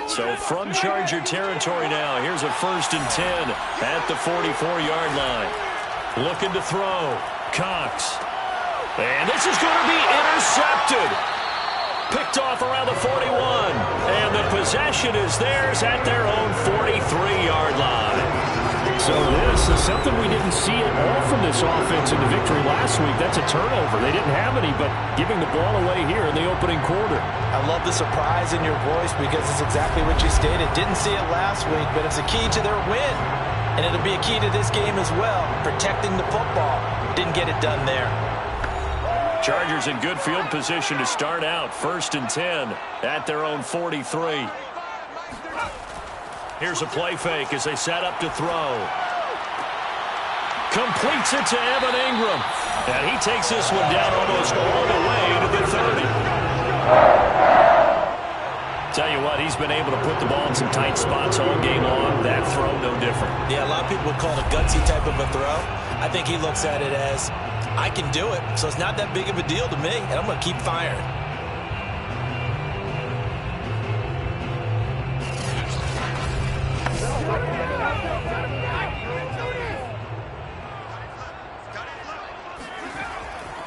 So from Charger territory now, here's a 1st and 10 at the 44-yard line. Looking to throw. Cox. And this is going to be intercepted. Picked off around the 41. And the possession is theirs at their own 43-yard line. So this is something we didn't see at all from this offense in the victory last week. That's a turnover. They didn't have any, but giving the ball away here in the opening quarter. I love the surprise in your voice because it's exactly what you stated. Didn't see it last week, but it's a key to their win. And it'll be a key to this game as well, protecting the football. Didn't get it done there. Chargers in good field position to start out. 1st and 10 at their own 43. Here's a play fake as they set up to throw. Completes it to Evan Ingram. And he takes this one down almost all the way to the 30. Tell you what, he's been able to put the ball in some tight spots all game long. That throw, no different. Yeah, a lot of people would call it a gutsy type of a throw. I think he looks at it as, I can do it, so it's not that big of a deal to me, and I'm going to keep firing.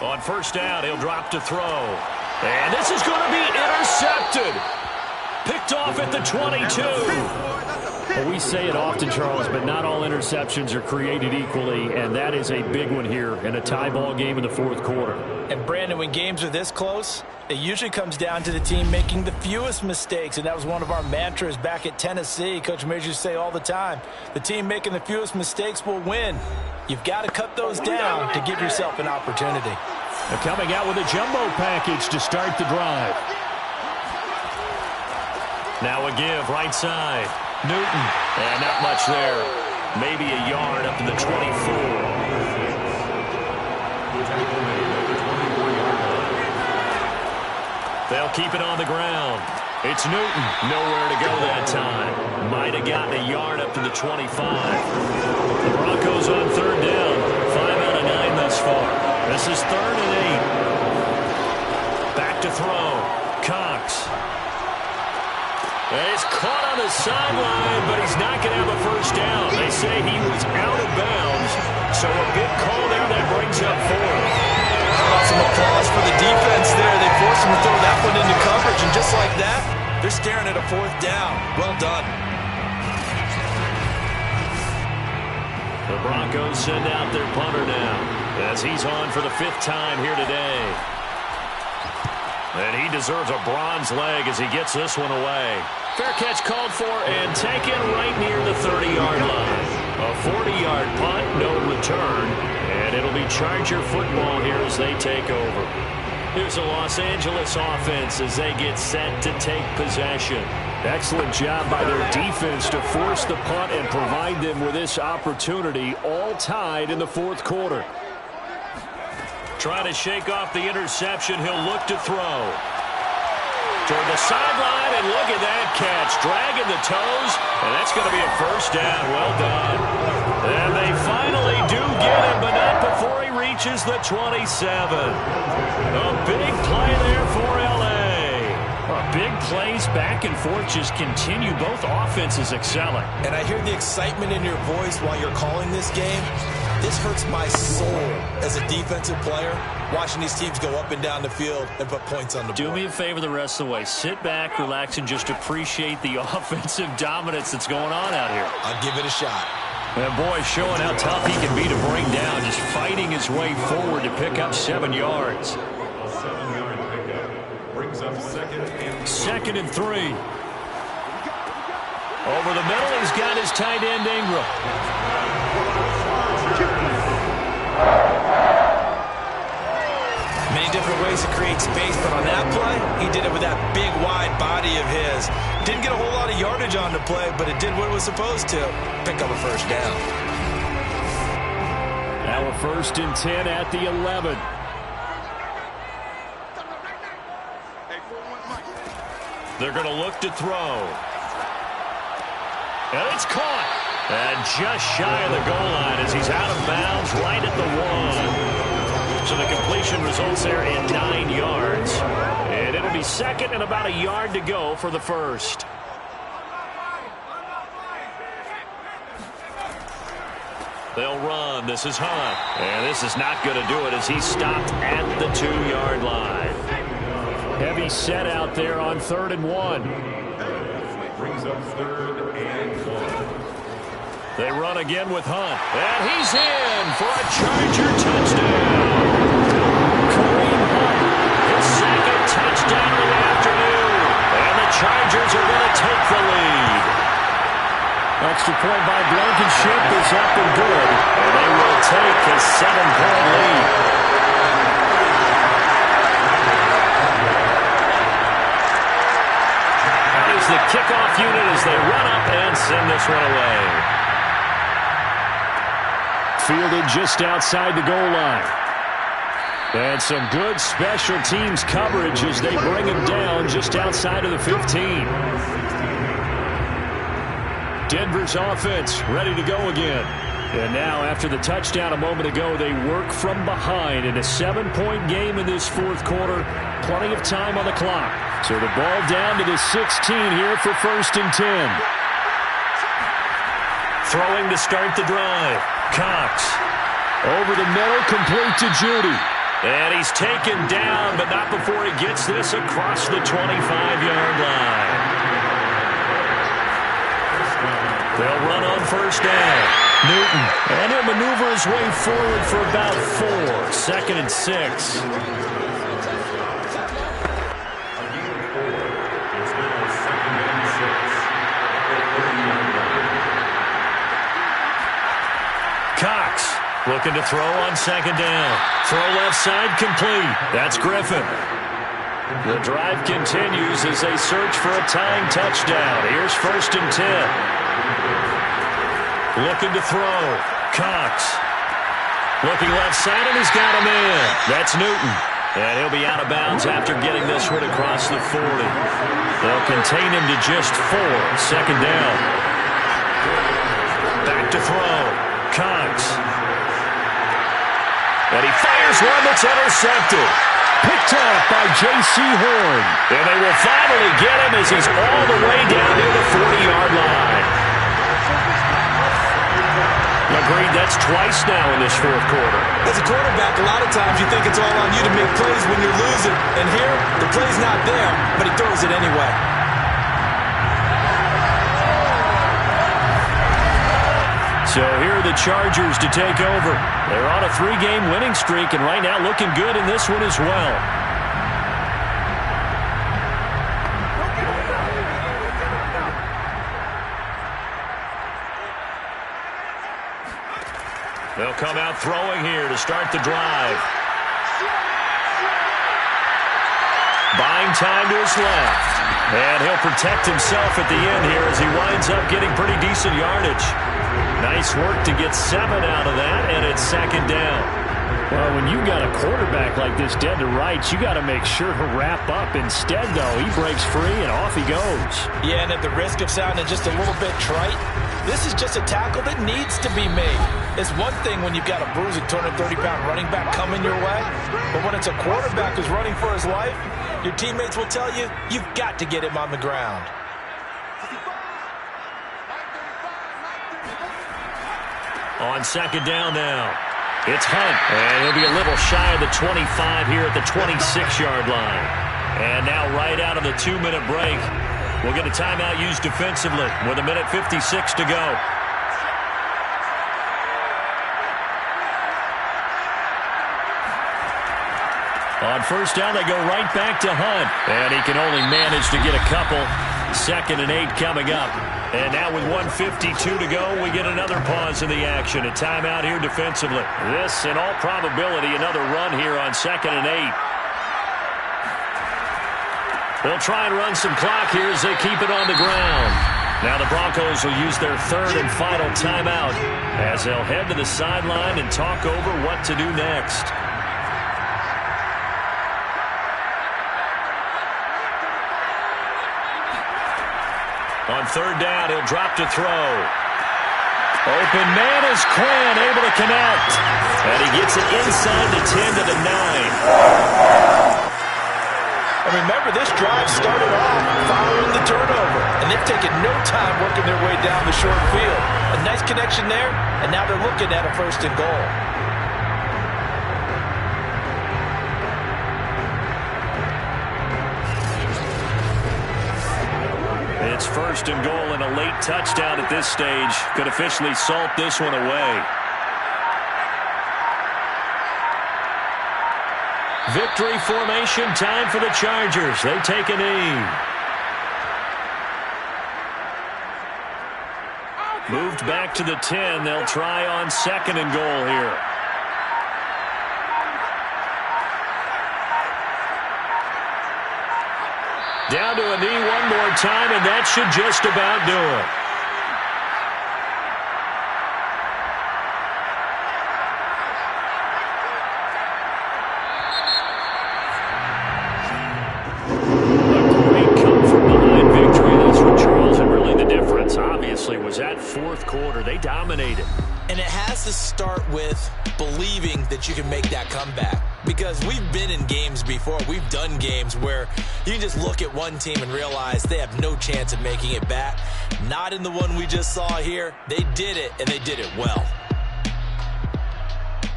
On first down, he'll drop to throw. And this is going to be intercepted. Picked off at the 22. Well, we say it often, Charles, but not all interceptions are created equally, and that is a big one here in a tie ball game in the fourth quarter. And, Brandon, when games are this close, it usually comes down to the team making the fewest mistakes, and that was one of our mantras back at Tennessee. Coach Majors used to say all the time, the team making the fewest mistakes will win. You've got to cut those down to give yourself an opportunity. They're coming out with a jumbo package to start the drive. Now a give, right side. Newton. And not much there. Maybe a yard up to the 24. They'll keep it on the ground. It's Newton. Nowhere to go that time. Might have gotten a yard up to the 25. The Broncos on third down. 5 out of 9 thus far. This is 3rd and 8. Back to throw. Cox. He's caught on the sideline, but he's not going to have a first down. They say he was out of bounds, so a big call there that brings up 4. How about some applause for the defense there? They forced him to throw that one into coverage, and just like that, They're staring at a 4th down. Well done. The Broncos send out their punter now as he's on for the 5th time here today. And he deserves a bronze leg as he gets this one away. Fair catch called for and taken right near the 30-yard line. A 40-yard punt, no return. And it'll be Charger football here as they take over. Here's the Los Angeles offense as they get set to take possession. Excellent job by their defense to force the punt and provide them with this opportunity, all tied in the 4th quarter. Trying to shake off the interception, he'll look to throw. Toward the sideline, and look at that catch. Dragging the toes, and that's going to be a 1st down. Well done. And they finally do get him, but not before he reaches the 27. A big play there for L.A. Big plays back and forth just continue. Both offenses excelling. And I hear the excitement in your voice while you're calling this game. This hurts my soul as a defensive player, watching these teams go up and down the field and put points on the board. Do me a favor the rest of the way. Sit back, relax, and just appreciate the offensive dominance that's going on out here. I'll give it a shot. And boy, showing how tough he can be to bring down, just fighting his way forward to pick up 7 yards. A 7-yard pickup brings up 2nd and 3. Over the middle, he's got his tight end Ingram. Many different ways to create space, but on that play, he did it with that big, wide body of his. Didn't get a whole lot of yardage on the play, but it did what it was supposed to. Pick up a 1st down. Now a 1st and 10 at the 11. They're going to look to throw. And it's caught. And just shy of the goal line as he's out of bounds right at the 1. So the completion results there in 9 yards. And it'll be 2nd and about a yard to go for the 1st. They'll run. This is Hunt. And this is not going to do it as he's stopped at the 2-yard line. Heavy set out there on 3rd and 1. brings up 3rd and 1. They run again with Hunt. And he's in for a Charger touchdown. Kareem Hunt, his 2nd touchdown of the afternoon. And the Chargers are going to take the lead. Extra point by Blankenship is up and good. And they will take a 7-point lead. That is the kickoff unit as they run up and send this one away. Fielded just outside the goal line. And some good special teams coverage as they bring him down just outside of the 15. Denver's offense ready to go again. And now after the touchdown a moment ago, they work from behind in a 7-point game in this 4th quarter. Plenty of time on the clock. So the ball down to the 16 here for 1st and 10. Throwing to start the drive. Cox. Over the middle, complete to Judy. And he's taken down, but not before he gets this across the 25-yard line. They'll run on 1st down. Newton. And he'll maneuver his way forward for about 4. 2nd and 6. Cox looking to throw on 2nd down. Throw left side complete. That's Griffin. The drive continues as they search for a tying touchdown. Here's 1st and 10. Looking to throw. Cox. Looking left side, and he's got him in. That's Newton. And he'll be out of bounds after getting this one across the 40. They'll contain him to just 4. 2nd down. Back to throw. Cox. And he fires one that's intercepted. Picked up by J.C. Horn. And they will finally get him as he's all the way down near the 40-yard line. Agreed, that's twice now in this 4th quarter. As a quarterback, a lot of times you think it's all on you to make plays when you're losing. And here, the play's not there, but he throws it anyway. So here are the Chargers to take over. They're on a 3-game winning streak, and right now looking good in this one as well. They'll come out throwing here to start the drive. Buying time to his left. And he'll protect himself at the end here as he winds up getting pretty decent yardage. Nice work to get 7 out of that, and it's second down. Well, when you got a quarterback like this dead to rights, you got to make sure to wrap up. Instead, though, he breaks free and off he goes. Yeah, and at the risk of sounding just a little bit trite, this is just a tackle that needs to be made. It's one thing when you've got a bruising 230-pound running back coming your way, but when it's a quarterback who's running for his life, your teammates will tell you, you've got to get him on the ground. On second down now, it's Hunt. And he'll be a little shy of the 25 here at the 26-yard line. And now right out of the 2-minute break, we'll get a timeout used defensively with 1:56 to go. On first down, they go right back to Hunt. And he can only manage to get a couple. 2nd and 8 coming up. And now with 1:52 to go, we get another pause in the action. A timeout here defensively. This, in all probability, another run here on 2nd and 8. They'll try and run some clock here as they keep it on the ground. Now the Broncos will use their 3rd and final timeout as they'll head to the sideline and talk over what to do next. On 3rd down, he'll drop to throw. Open man is Quinn, able to connect. And he gets it inside the 10 to the 9. And remember, this drive started off following the turnover. And they've taken no time working their way down the short field. A nice connection there, and now they're looking at a 1st and goal. It's 1st and goal, and a late touchdown at this stage could officially salt this one away. Victory formation time for the Chargers. They take a knee. Moved back to the 10. They'll try on 2nd and goal here. Down to a knee one more time, and that should just about do it. A great come-from-behind victory, that's for Charles, and really the difference, obviously, was that 4th quarter. They dominated. And it has to start with believing that you can make that comeback. Because we've been in games before. We've done games where you can just look at one team and realize they have no chance of making it back. Not in the one we just saw here. They did it, and they did it well.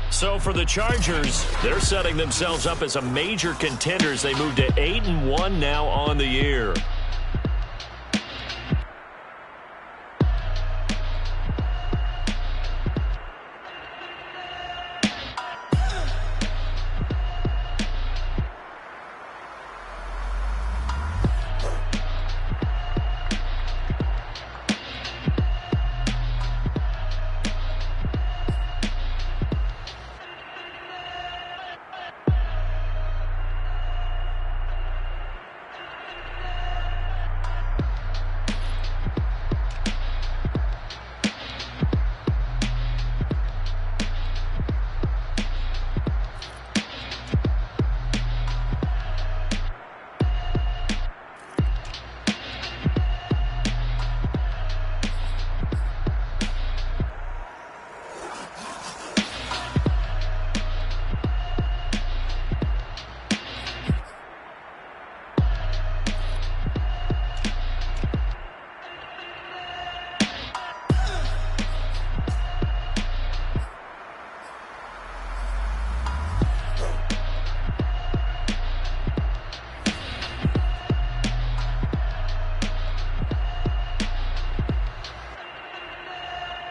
So for the Chargers, they're setting themselves up as a major contender as they move to 8-1 now on the year.